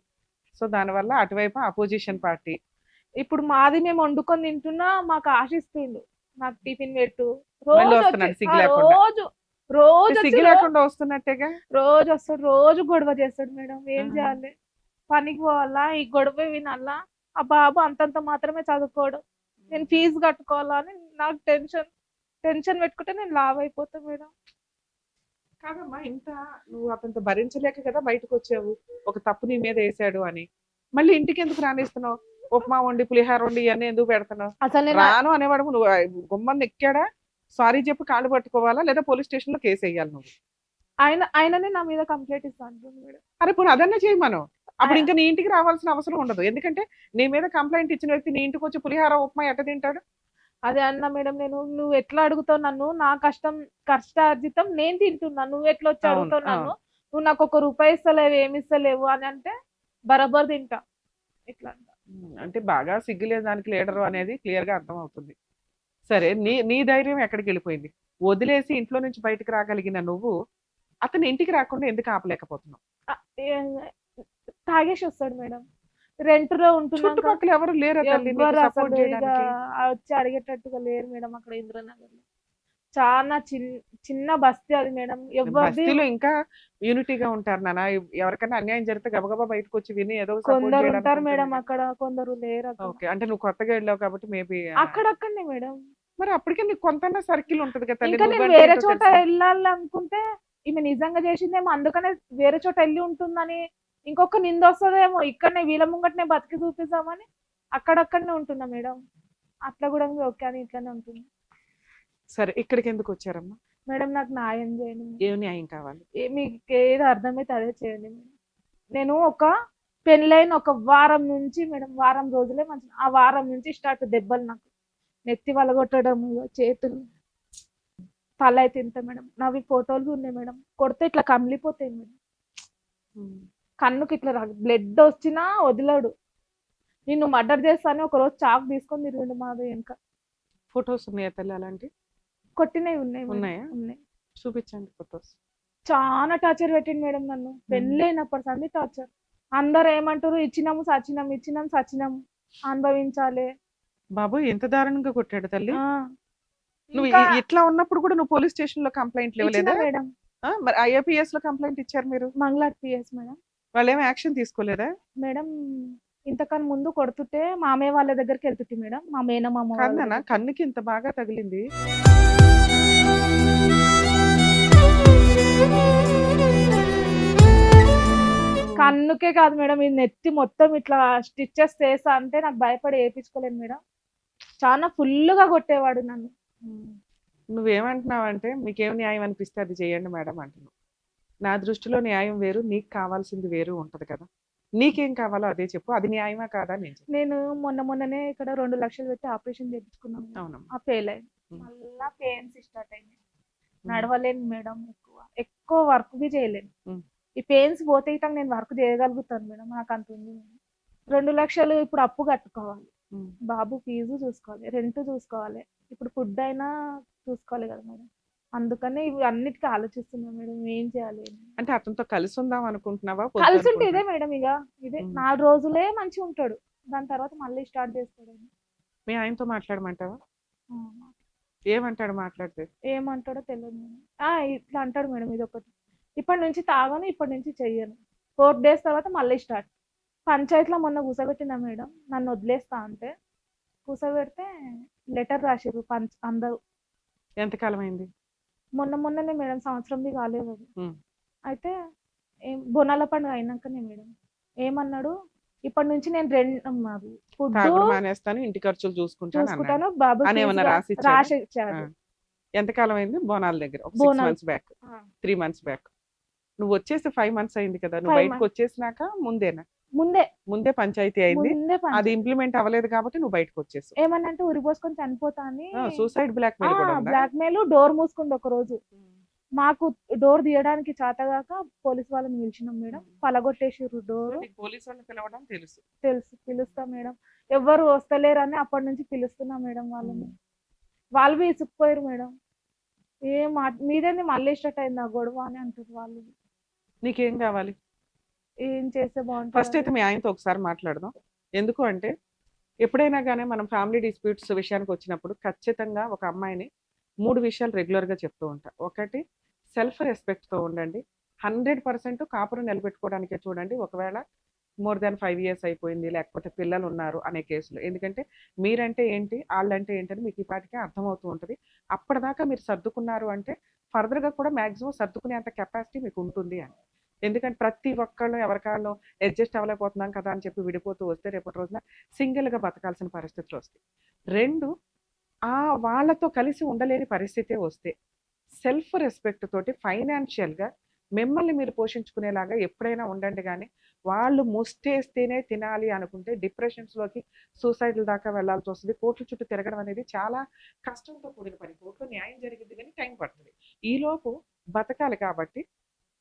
సో దానివల్ల అటువైపు అపోజిషన్ పార్టీ. ఇప్పుడు మాది మేము వండుకొని తింటున్నా, మాకు ఆశిస్తుండు నాకు టిఫిన్ పెట్టు, మళ్ళీ రోజు వస్తున్నాడు వచ్చి- సిగ్గు ఆ, లేకుండా. రోజు సిగ్గు వచ్చి లేకుండా వస్తున్నట్టేగా. రోజు వస్తాడు, రోజు గొడవ చేస్తాడు మేడం. ఏం ఆ. చేయాలి, పనికి పోవాలా, ఈ గొడవ వినాలా? ఆ బాబు అంతంత మాత్రమే చదువుకోడు, నేను ఫీజు కట్టుకోవాలా అని నాకు టెన్షన్ పెట్టుకుంటే నేను లావ్ అయిపోతా మేడం. కాదమ్మా, ఇంత నువ్వు అతనితో భరించలేక కదా బయటకు వచ్చావు, ఒక తప్పు నీ మీద వేసాడు అని. మళ్ళీ ఇంటికి ఎందుకు రానిస్తున్నావు? ఉప్మా వండి పులిహార వండి ఇవన్నీ ఎందుకు పెడుతున్నావు? అసలు నేను రాను అనేవాడు నువ్వు గుమ్మని ఎక్కాడా? సారీ చెప్పి కాళ్ళు పట్టుకోవాలా లేదా పోలీస్ స్టేషన్ లో కేసు వేయాలి నువ్వు? ఆయననే నా మీద కంప్లైంట్ ఇస్తాను మేడం. అరే పోనీ అదన్నా చేయమను. అప్పుడు ఇంకా నీ ఇంటికి రావాల్సిన అవసరం ఉండదు. ఎందుకంటే నీ మీద కంప్లైంట్ ఇచ్చిన వ్యక్తి నీ ఇంటికి వచ్చి పులిహార ఉప్మా ఎట్ట తింటాడు? అదే అన్న మేడం, నువ్వు ఎట్లా అడుగుతావు నన్ను? నా కష్టార్జితం నేను తింటున్నా, నువ్వు ఎట్లా వచ్చి అవును, అడుగుతావు నన్ను? అవును. నువ్వు నాకు 1 రూపాయి ఇస్తలేవు, ఏమి ఇస్తలేవు అని అంటే బరాబర్ తింటా ఇట్లా అంట. అంటే బాగా సిగ్గులేదు దానికి లీడరు అనేది క్లియర్ గా అర్థం అవుతుంది. సరే, నీ ధైర్యం ఎక్కడికి వెళ్ళిపోయింది? వదిలేసి ఇంట్లో నుంచి బయటకు రాగలిగిన నువ్వు అతను ఇంటికి రాకుండా ఎందుకు ఆపలేకపోతున్నావు? ఆ, తాగేసి వస్తాడు మేడం. రెంట్లో ఉంటున్నాక చుట్టుపక్కల ఎవరు లేరు ఎవ్వరు సపోర్ట్ అసలు ఇక చేయడానికి? వచ్చి అడిగేటట్టుగా లేరు మేడం అక్కడ ఇంద్రనగర్ లో. చాలా చిన్న బస్తీ అది మేడం. ఎవరిది బస్తీలో ఇంకా యూనిటీగా ఉంటారు నాన్న. ఎవరికైనా అన్యాయం జరిగితే గబగబా బయటకు వచ్చి విని ఏదో సపోర్ట్ కొందరు ఉంటారు చేయడానికి మేడం ఉంటుంది. అక్కడ, కొందరు లేరు అక్కడ. ఓకే, అంటే నువ్వు కొత్తగా వెళ్ళావు కాబట్టి మేబీ అక్కడక్కడనే మేడం. మరి అప్పటికే నీకు కొంత సర్కిల్ ఉంటది కదా తల్లి. ఇంకా నేను నువ్వంటే వేరే ఏంటో చోట తెలుసు. వెళ్ళాలి అనుకుంటే ఈమె నిజంగా చేసిందేమో, అందుకనే వేరే చోట వెళ్ళి ఉంటుందని ఇంకొక నింద వస్తుందేమో, ఇక్కడనే వీళ్ళ ముంగటనే బతికి చూపిస్తామని అక్కడక్కడనే ఉంటున్నా మేడం. అట్లా కూడా ఓకే అని ఇట్లానే ఉంటుంది. సరే ఇక్కడికి ఎందుకు వచ్చారమ్మా? మేడం నాకు న్యాయం చేయండి మేడం. ఏం న్యాయం కావాలి? మీకు ఏది అర్థమైతే అదే చేయండి మేడం. నేను ఒక పెళ్ళైన ఒక వారం నుంచి మేడం, వారం రోజులే మంచి, ఆ వారం నుంచి స్టార్ట్ దెబ్బలు నాకు. నెత్తి వలగొట్టడం, చేతులు, తల అయితే ఇంత మేడం. నావి ఫోటోలు ఉన్నాయి మేడం. కొడితే ఇట్లా కమిలిపోతాయి మేడం. కన్నుకి ఇట్లా బ్లడ్ వచ్చినా వదిలాడు. నిన్ను మర్డర్ చేస్తానే ఒక రోజు చాకు తీసుకొని తిరిగిండు మాది వెనక. ఫొటోస్ ఉన్నాయా తల్లి అలాంటి? కొట్టినవి ఉన్నాయి మేడం. ఉన్నాయా? ఉన్నాయి. చూపించండి ఫొటోస్. చాలా టార్చర్ పెట్టింది మేడం నన్ను. పెళ్ళైనప్పటి సంది టార్చర్. అందరు ఏమంటారు, ఇచ్చినాము సచ్చినాము, ఇచ్చినాము సచ్చినాము, అనుభవించాలి. బాబు ఎంత దారుణంగా కొట్టాడు తల్లి. ఆ, నువ్వు ఇంకా ఇట్లా ఉన్నప్పుడు కూడా నువ్వు పోలీస్ స్టేషన్ లో కంప్లైంట్ ఇచ్చిన ఇవ్వలేదా? మేడం. మరి IAPS లో కంప్లైంట్ ఇచ్చారు మీరు, మంగళాట్ PS మేడం. వాళ్ళు ఏమి యాక్షన్ తీసుకోలేదా? మేడం ఇంతకన్నా ముందు కొడుతుంటే మామయ్య వాళ్ళ దగ్గరికి వెళ్తుంది మేడం. మా మేనమామ వాళ్ళ కన్ననా దగ్గరికి. కన్నుకి ఇంత బాగా తగిలింది. కన్నుకే కాదు మేడం, ఈ నెత్తి మొత్తం ఇట్లా స్టిచ్చెస్ చేస్తా అంటే నాకు భయపడి వేయించుకోలేను మేడం. చాలా ఫుల్గా కొట్టేవాడు నన్ను. నువ్వేమంటున్నావు అంటే మీకేం న్యాయం అనిపిస్తే అది చేయండి మేడం అంటున్నావు. నా దృష్టిలో న్యాయం వేరు, నీకు కావాల్సింది వేరు ఉంటది కదా. నీకేం కావాలో అదే చెప్పు, అది న్యాయమా కాదా నేను చెప్పు. నేను మొన్ననే ఇక్కడ 2 లక్షలు పెట్టి ఆపరేషన్ చేయించుకున్నాను. అవునమ్మా. ఆ ఫెయిల్ అయింది. ఉమ్. మళ్ళా పెయిన్స్ స్టార్ట్ అయింది. నడవలేను మేడం, ఎక్కువ వర్క్ బి చేయలేను. ఉమ్. ఈ పెయిన్స్ పోతే ఇట్లా నేను వర్క్ చేయగలుగుతాను మేడం. నాకు అంత ఉంది మేడం. 2 లక్షలు ఇప్పుడు అప్పు కట్టుకోవాలి. ఉమ్. బాబు ఫీజు చూసుకోవాలి, రెంట్ చూసుకోవాలి, ఇప్పుడు ఫుడ్ అయినా చూసుకోవాలి కదా మేడం. అందుకని ఇవి అన్నిటికీ ఆలోచిస్తున్నాను మేడం, ఏం చేయాలి అని. అంటే అతనితో కలిసి ఉందాం అనుకుంటున్నావా? కలిసి ఉంటే ఇదే మేడం, ఇక ఇదే ఉమ్. 4 రోజులే మంచిగా ఉంటాడు, దాని తర్వాత మళ్ళీ స్టార్ట్ చేస్తాడు. మీ ఆయనతో మాట్లాడమంటావా? ఏమంటాడు మాట్లాడితే? ఏమంటాడో తెలియదు మేడం. ఇట్లా అంటాడు మేడం, ఇది ఒకటి, ఇప్పటి నుంచి తాగను, ఇప్పటి నుంచి చెయ్యను, 4 days తర్వాత మళ్ళీ స్టార్ట్. పంచాయతీలో మొన్న కూసబెట్టినా మేడం, నన్ను వదిలేస్తా అంటే కూసబెడితే లెటర్ రాసిర్రు అందరూ. ఎంతకాలం అయింది? మొన్ననే మేడం, సంవత్సరంది కాలేదు అది. ఉమ్. అయితే బోనాల పండుగ అయినాకనే మేడం ఏమన్నాడు, ఇప్పటి నుంచి నేను మాది ఫుడ్ తాగుడు మానేస్తాను, ఇంటి ఖర్చులు చూసుకుంటాను చూసుకుంటాను, బాబు అని ఏమన్నా రాసి ఇచ్చాడు. ఎంతకాలం అయింది? బోనాల దగ్గర 6 Bonalu. months back, 3 months back. నువ్వు వచ్చేసి 5 months అయింది కదా. నువ్వు 5 బయటకు వచ్చేసినాక ముందే ముందే పంచాయతీ అయింది. పని. అది ఇంప్లిమెంట్ అవ్వలేదు కాబట్టి నువ్వు బయటకు వచ్చేసావు. ఏమన్నంటే ఉరి పోసుకొని చనిపోతా అని సూసైడ్ బ్లాక్ మెయిల్ కూడా ఉందా? Black mail. డోర్ మూసుకుంది ఒక రోజు. మాకు డోర్ తీయడానికి చేతగాక పోలీస్ వాళ్ళని పిలిచినాం మేడం, పలగొట్టేసిర్రు డోర్. నీకు పోలీసు వాళ్ళని పిలవడం తెలుసు. పిలుస్తా మేడం, ఎవరు వస్తలేరని అప్పటి నుంచి పిలుస్తున్నా మేడం వాళ్ళని. వాళ్ళు విసుక్కుపోయారు మేడం, మీదేంది మళ్ళీ స్టార్ట్ అయింది ఆ గొడవ అని అంటారు వాళ్ళు. నీకేం కావాలి? ఏం చేస్తే ఫస్ట్ బాగుంటుంది? అయితే మీ ఆయనతో ఒకసారి మాట్లాడదాం. ఎందుకు అంటే ఎప్పుడైనా కానీ మనం ఫ్యామిలీ డిస్ప్యూట్స్ విషయానికి వచ్చినప్పుడు ఖచ్చితంగా ఒక అమ్మాయిని 3 విషయాలు రెగ్యులర్గా చెప్తూ ఉంటా. ఒకటి, సెల్ఫ్ రెస్పెక్ట్తో ఉండండి. 100% కాపురం నిలబెట్టుకోవడానికే చూడండి. ఒకవేళ more than 5 years అయిపోయింది, లేకపోతే పిల్లలు ఉన్నారు అనే కేసులు. ఎందుకంటే మీరంటే ఏంటి, వాళ్ళంటే ఏంటని మీకు ఈ పాటికే అర్థమవుతూ ఉంటుంది. అప్పటిదాకా మీరు సర్దుకున్నారు అంటే ఫర్దర్గా కూడా మ్యాక్సిమం సర్దుకునేంత కెపాసిటీ మీకు ఉంటుంది అని. ఎందుకంటే ప్రతి ఒక్కళ్ళు ఎవరికాళ్ళు అడ్జస్ట్ అవ్వలేకపోతున్నాం కదా అని చెప్పి విడిపోతూ వస్తే రేపటి రోజున సింగిల్గా బతకాల్సిన పరిస్థితులు వస్తాయి. 2, వాళ్ళతో కలిసి ఉండలేని పరిస్థితే వస్తే సెల్ఫ్ రెస్పెక్ట్ తోటి ఫైనాన్షియల్గా మిమ్మల్ని మీరు పోషించుకునేలాగా ఎప్పుడైనా ఉండండి. కానీ వాళ్ళు ముష్టేస్తేనే తినాలి అనుకుంటే డిప్రెషన్స్లోకి, సూసైడ్ల దాకా వెళ్లాల్సి వస్తుంది. కోర్టుల చుట్టూ తిరగడం అనేది చాలా కష్టంతో కూడిన పని. కోర్టులో న్యాయం జరిగింది కానీ టైం పడుతుంది. ఈలోపు బతకాలి కాబట్టి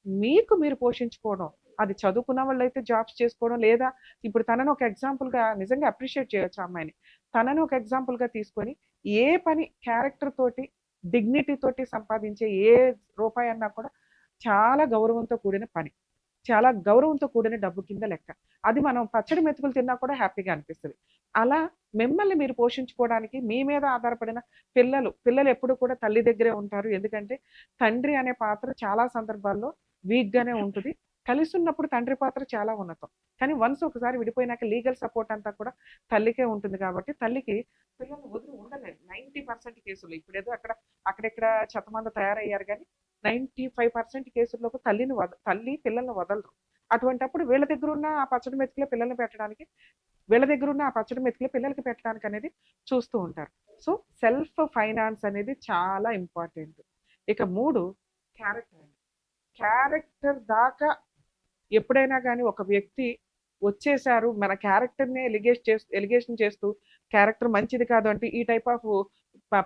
మీకు మీరు పోషించుకోవడం, అది చదువుకున్న వాళ్ళు అయితే జాబ్స్ చేసుకోవడం, లేదా ఇప్పుడు తనను ఒక ఎగ్జాంపుల్గా నిజంగా అప్రిషియేట్ చేయొచ్చు అమ్మాయిని. తనను ఒక ఎగ్జాంపుల్గా తీసుకొని ఏ పని క్యారెక్టర్ తోటి, డిగ్నిటీ తోటి సంపాదించే ఏ రూపాయి అన్నా కూడా చాలా గౌరవంతో కూడిన పని, చాలా గౌరవంతో కూడిన డబ్బు కింద లెక్క. అది మనం పచ్చడి మెతుకులు తిన్నా కూడా హ్యాపీగా అనిపిస్తుంది. అలా మిమ్మల్ని మీరు పోషించుకోవడానికి మీ మీద ఆధారపడిన పిల్లలు ఎప్పుడు కూడా తల్లి దగ్గరే ఉంటారు. ఎందుకంటే తండ్రి అనే పాత్ర చాలా సందర్భాల్లో వీక్గానే ఉంటుంది. కలిసి ఉన్నప్పుడు తండ్రి పాత్ర చాలా ఉన్నతం. కానీ వన్స్ ఒకసారి విడిపోయినాక లీగల్ సపోర్ట్ అంతా కూడా తల్లికే ఉంటుంది. కాబట్టి తల్లికి పిల్లల్ని వదిలి ఉండలేదు 90% కేసులు. ఇప్పుడేదో అక్కడెక్కడ చెత్తమంద తయారయ్యారు కానీ 95% కేసుల్లోకి తల్లి పిల్లల్ని వదలరు. అటువంటప్పుడు వీళ్ళ దగ్గర ఉన్న ఆ పచ్చడి మెతుకులే పిల్లల్ని పెట్టడానికి, వీళ్ళ దగ్గర ఉన్న ఆ పచ్చడి మెతుకులే పిల్లలకి పెట్టడానికి అనేది చూస్తూ ఉంటారు. సో సెల్ఫ్ ఫైనాన్స్ అనేది చాలా ఇంపార్టెంట్. ఇక 3 క్యారెక్టర్. క్యారెక్టర్ దాకా ఎప్పుడైనా కానీ ఒక వ్యక్తి వచ్చేసారు మన క్యారెక్టర్నే ఎలిగేషన్ చేస్తూ క్యారెక్టర్ మంచిది కాదు అంటే ఈ టైప్ ఆఫ్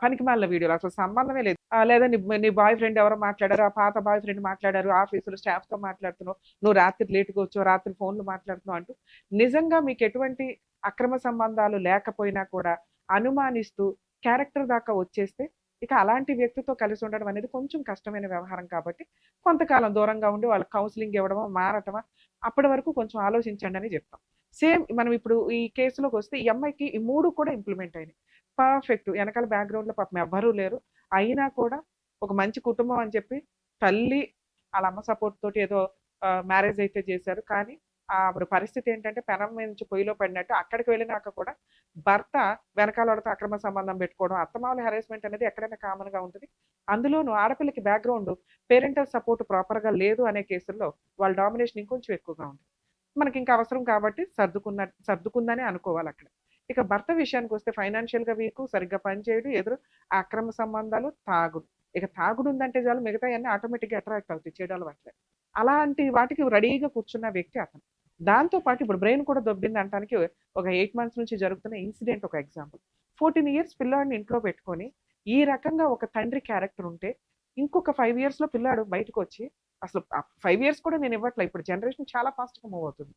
పనికి మాలిన వీడియోలు అసలు సంబంధమే లేదు. లేదా నీ బాయ్ ఫ్రెండ్ ఎవరో మాట్లాడారు, ఆ పాత బాయ్ ఫ్రెండ్ మాట్లాడారు, ఆఫీసులో స్టాఫ్తో మాట్లాడుతున్నావు, నువ్వు రాత్రి లేట్గా వచ్చావు, రాత్రి ఫోన్లు మాట్లాడుతున్నావు అంటూ నిజంగా మీకు ఎటువంటి అక్రమ సంబంధాలు లేకపోయినా కూడా అనుమానిస్తూ క్యారెక్టర్ దాకా వచ్చేస్తే ఇక అలాంటి వ్యక్తితో కలిసి ఉండడం అనేది కొంచెం కష్టమైన వ్యవహారం. కాబట్టి కొంతకాలం దూరంగా ఉండి వాళ్ళకి కౌన్సిలింగ్ ఇవ్వడమా, మారటమా, అప్పటి వరకు కొంచెం ఆలోచించండి అని చెప్తాం. సేమ్ మనం ఇప్పుడు ఈ కేసులోకి వస్తే ఈ అమ్మాయికి ఈ 3 కూడా ఇంప్లిమెంట్ అయినాయి. పర్ఫెక్ట్. వెనకాల బ్యాక్గ్రౌండ్లో పాపం ఎవ్వరూ లేరు. అయినా కూడా ఒక మంచి కుటుంబం అని చెప్పి తల్లి వాళ్ళ అమ్మ సపోర్ట్ తోటి ఏదో మ్యారేజ్ అయితే చేశారు. కానీ ఆవిడ పరిస్థితి ఏంటంటే పెనం మీద నుంచి పొయ్యిలో పడినట్టు అక్కడికి వెళ్ళినాక కూడా భర్త వెనకాల వాడితో అక్రమ సంబంధం పెట్టుకోవడం, అత్తమామల హెరాస్మెంట్ అనేది ఎక్కడైనా కామన్గా ఉంటుంది. అందులోనూ ఆడపిల్లకి బ్యాక్గ్రౌండ్ పేరెంటల్ సపోర్ట్ ప్రాపర్గా లేదు అనే కేసుల్లో వాళ్ళ డామినేషన్ ఇంకొంచెం ఎక్కువగా ఉంటుంది. మనకి ఇంకా అవసరం కాబట్టి సర్దుకుందని అనుకోవాలి అక్కడ. ఇక భర్త విషయానికి వస్తే ఫైనాన్షియల్గా వీకు, సరిగ్గా పనిచేయడు, ఎదురు అక్రమ సంబంధాలు, తాగుడు. ఇక తాగుడు ఉందంటే చాలు మిగతా అన్నీ ఆటోమేటిక్గా అట్రాక్ట్ అవుతాయి చేయడాలు అట్లే. అలాంటి వాటికి రెడీగా కూర్చున్న వ్యక్తి అతను. దాంతోపాటు ఇప్పుడు బ్రెయిన్ కూడా దొబ్బింది అనడానికి ఒక 8 months నుంచి జరుగుతున్న ఇన్సిడెంట్ ఒక ఎగ్జాంపుల్. 14 years పిల్లాడిని ఇంట్లో పెట్టుకొని ఈ రకంగా ఒక తండ్రి క్యారెక్టర్ ఉంటే ఇంకొక 5 yearsలో పిల్లాడు బయటకు వచ్చి అసలు 5 years కూడా నేను ఇవ్వట్లే, ఇప్పుడు జనరేషన్ చాలా ఫాస్ట్గా మూవ్ అవుతుంది.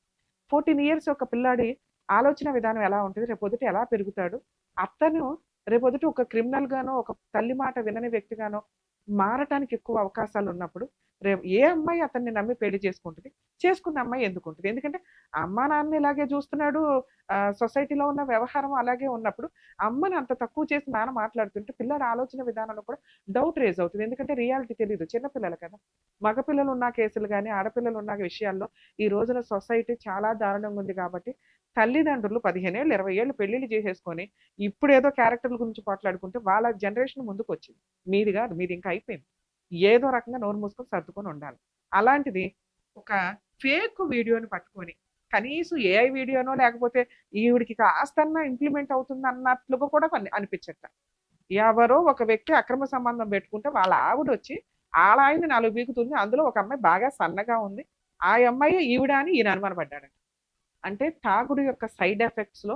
14 years ఒక పిల్లాడి ఆలోచన విధానం ఎలా ఉంటుంది, రేపొద్దుట ఎలా పెరుగుతాడు, అతను రేపొద్దుట ఒక క్రిమినల్ గానో ఒక తల్లి మాట వినని వ్యక్తిగానో మారటానికి ఎక్కువ అవకాశాలు ఉన్నప్పుడు రేపు ఏ అమ్మాయి అతన్ని నమ్మి పెళ్లి చేసుకుంటుంది? చేసుకున్న అమ్మాయి ఎందుకు ఉంటుంది? ఎందుకంటే అమ్మా నాన్న ఇలాగే చూస్తున్నాడు, సొసైటీలో ఉన్న వ్యవహారం అలాగే ఉన్నప్పుడు అమ్మని అంత తక్కువ చేసి నాన్న మాట్లాడుతుంటే పిల్లల ఆలోచన విధానంలో కూడా డౌట్ రేజ్ అవుతుంది. ఎందుకంటే రియాలిటీ తెలియదు, చిన్నపిల్లలు కదా. మగపిల్లలు ఉన్న కేసులు కానీ ఆడపిల్లలు ఉన్న విషయాల్లో ఈ రోజున సొసైటీ చాలా దారుణంగా ఉంది. కాబట్టి తల్లిదండ్రులు 15 ఏళ్ళు 20 ఏళ్ళు పెళ్లిళ్ళు చేసేసుకొని ఇప్పుడు ఏదో క్యారెక్టర్ల గురించి మాట్లాడుకుంటే వాళ్ళ జనరేషన్ ముందుకు వచ్చింది. మీది కాదు, మీది ఇంకా అయిపోయింది. ఏదో రకంగా నోరు మూసుకొని సర్దుకొని ఉండాలి. అలాంటిది ఒక ఫేక్ వీడియోని పట్టుకొని కనీసం ఏఐ వీడియోనో లేకపోతే ఈవిడికి కాస్తన్నా ఇంప్లిమెంట్ అవుతుంది అన్నట్లుగా కూడా అనిపించట. ఎవరో ఒక వ్యక్తి అక్రమ సంబంధం పెట్టుకుంటే వాళ్ళ ఆవిడ వచ్చి వాళ్ళ ఆయన 4 బీకుతుంది. అందులో ఒక అమ్మాయి బాగా సన్నగా ఉంది, ఆ అమ్మాయి ఈవిడ అని ఈయన అనుమానపడ్డాడట. అంటే తాగుడు యొక్క సైడ్ ఎఫెక్ట్స్లో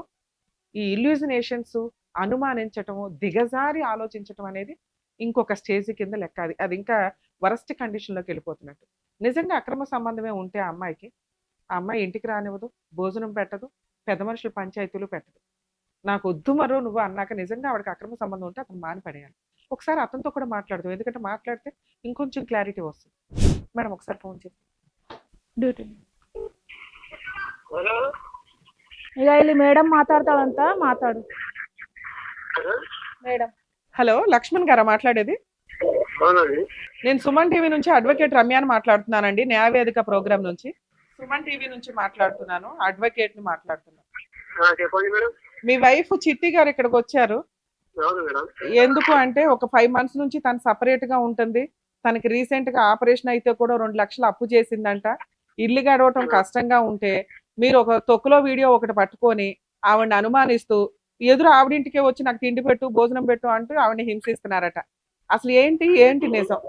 ఈ ఇల్యూజినేషన్స్, అనుమానించటము, దిగజారి ఆలోచించటం అనేది ఇంకొక స్టేజ్ కింద లెక్క. అది ఇంకా వరస్ట్ కండిషన్లోకి వెళ్ళిపోతున్నట్టు. నిజంగా అక్రమ సంబంధమే ఉంటే ఆ అమ్మాయికి, ఆ అమ్మాయి ఇంటికి రానివ్వదు, భోజనం పెట్టదు, పెద్ద మనుషులు పంచాయతీలు పెట్టదు. నాకు వద్దు మరో నువ్వు అన్నాక నిజంగా ఆవిడకి అక్రమ సంబంధం ఉంటే అతను మానిపడేయాలి. ఒకసారి అతనితో కూడా మాట్లాడదు, ఎందుకంటే మాట్లాడితే ఇంకొంచెం క్లారిటీ వస్తుంది. మేడం ఒకసారి ఫోన్ చేసి డ్యూటీ ఇక వెళ్ళి మేడం మాట్లాడతాడంత మాట్లాడు. మేడం హలో, లక్ష్మణ్ గారా మాట్లాడేది? నేను సుమన్ టీవీ నుంచి అడ్వకేట్ రమ్యాని మాట్లాడుతున్నానండి, న్యాయవేదిక ప్రోగ్రామ్ నుంచి. సుమన్ టీవీ నుంచి మాట్లాడుతున్నాను, అడ్వకేట్ ని మాట్లాడుతున్నాను. మీ వైఫ్ చిట్టి గారు ఇక్కడికి వచ్చారు. ఎందుకు అంటే ఒక 5 months నుంచి తను సపరేట్ గా ఉంటుంది. తనకి రీసెంట్ గా ఆపరేషన్ అయితే కూడా 2 లక్షలు అప్పు చేసిందంట. ఇల్లు గడవటం కష్టంగా ఉంటే మీరు ఒక తొక్కులో వీడియో ఒకటి పట్టుకొని ఆవిడని అనుమానిస్తూ ఎదురు ఆవిడింటికే వచ్చి నాకు తిండి పెట్టు, భోజనం పెట్టు అంటూ ఆవిడని హింసిస్తున్నారట. అసలు ఏంటి నిజం?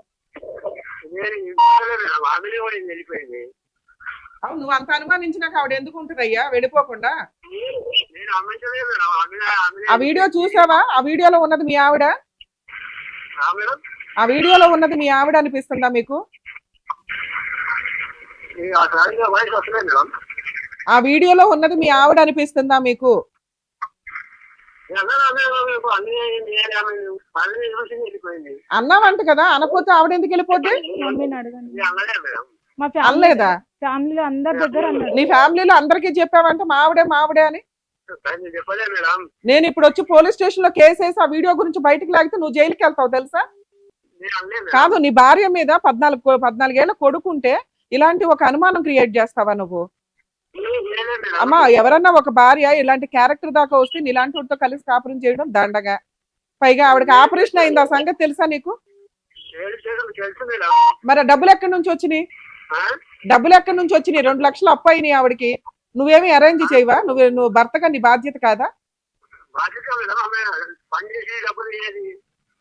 నువ్వు అంత అనుమానించినాక ఆవిడ ఎందుకు ఉంటుందయ్యా వెళ్ళిపోకుండా? ఆ వీడియో చూసావా? ఆ వీడియోలో ఉన్నది మీ ఆవిడ? ఆ వీడియోలో ఉన్నది మీ ఆవిడ అనిపిస్తుందా మీకు? ఆ వీడియోలో ఉన్నది మీ ఆవిడ అనిపిస్తుందా మీకు? అన్నావంట కదా, అనపోతే ఆవిడ ఎందుకు వెళ్ళిపోద్ది? మమ్మీని అడగండి. మా అనలేదా? ఫ్యామిలీలో అందరి దగ్గర అన్నారు. నీ ఫ్యామిలీలో అందరికీ చెప్పావంట మావిడే అని? నేను ఇప్పుడు వచ్చి పోలీస్ స్టేషన్ లో కేసు వేసి ఆ వీడియో గురించి బయటకు లాగితే నువ్వు జైలుకి వెళ్తావు తెలుసా? కాదు, నీ భార్య మీద 14 ఏళ్ళ కొడుకుంటే ఇలాంటి ఒక అనుమానం క్రియేట్ చేస్తావా నువ్వు? అమ్మా, ఎవరన్నా ఒక భార్య ఇలాంటి క్యారెక్టర్ దాకా వస్తే ఇలాంటి వాటితో కలిసి కాపురం చేయడం దండగా. పైగా ఆవిడకి ఆపరేషన్ అయింది, ఆ సంగతి తెలుసా నీకు? మరి డబ్బులు ఎక్కడి నుంచి వచ్చినాయి? డబ్బులు ఎక్కడి నుంచి వచ్చినాయి? 2 లక్షలు అప్పు అయినాయి ఆవిడకి. నువ్వేమి అరేంజ్ చేయవా? నువ్వు భర్తగా నీ బాధ్యత కాదా?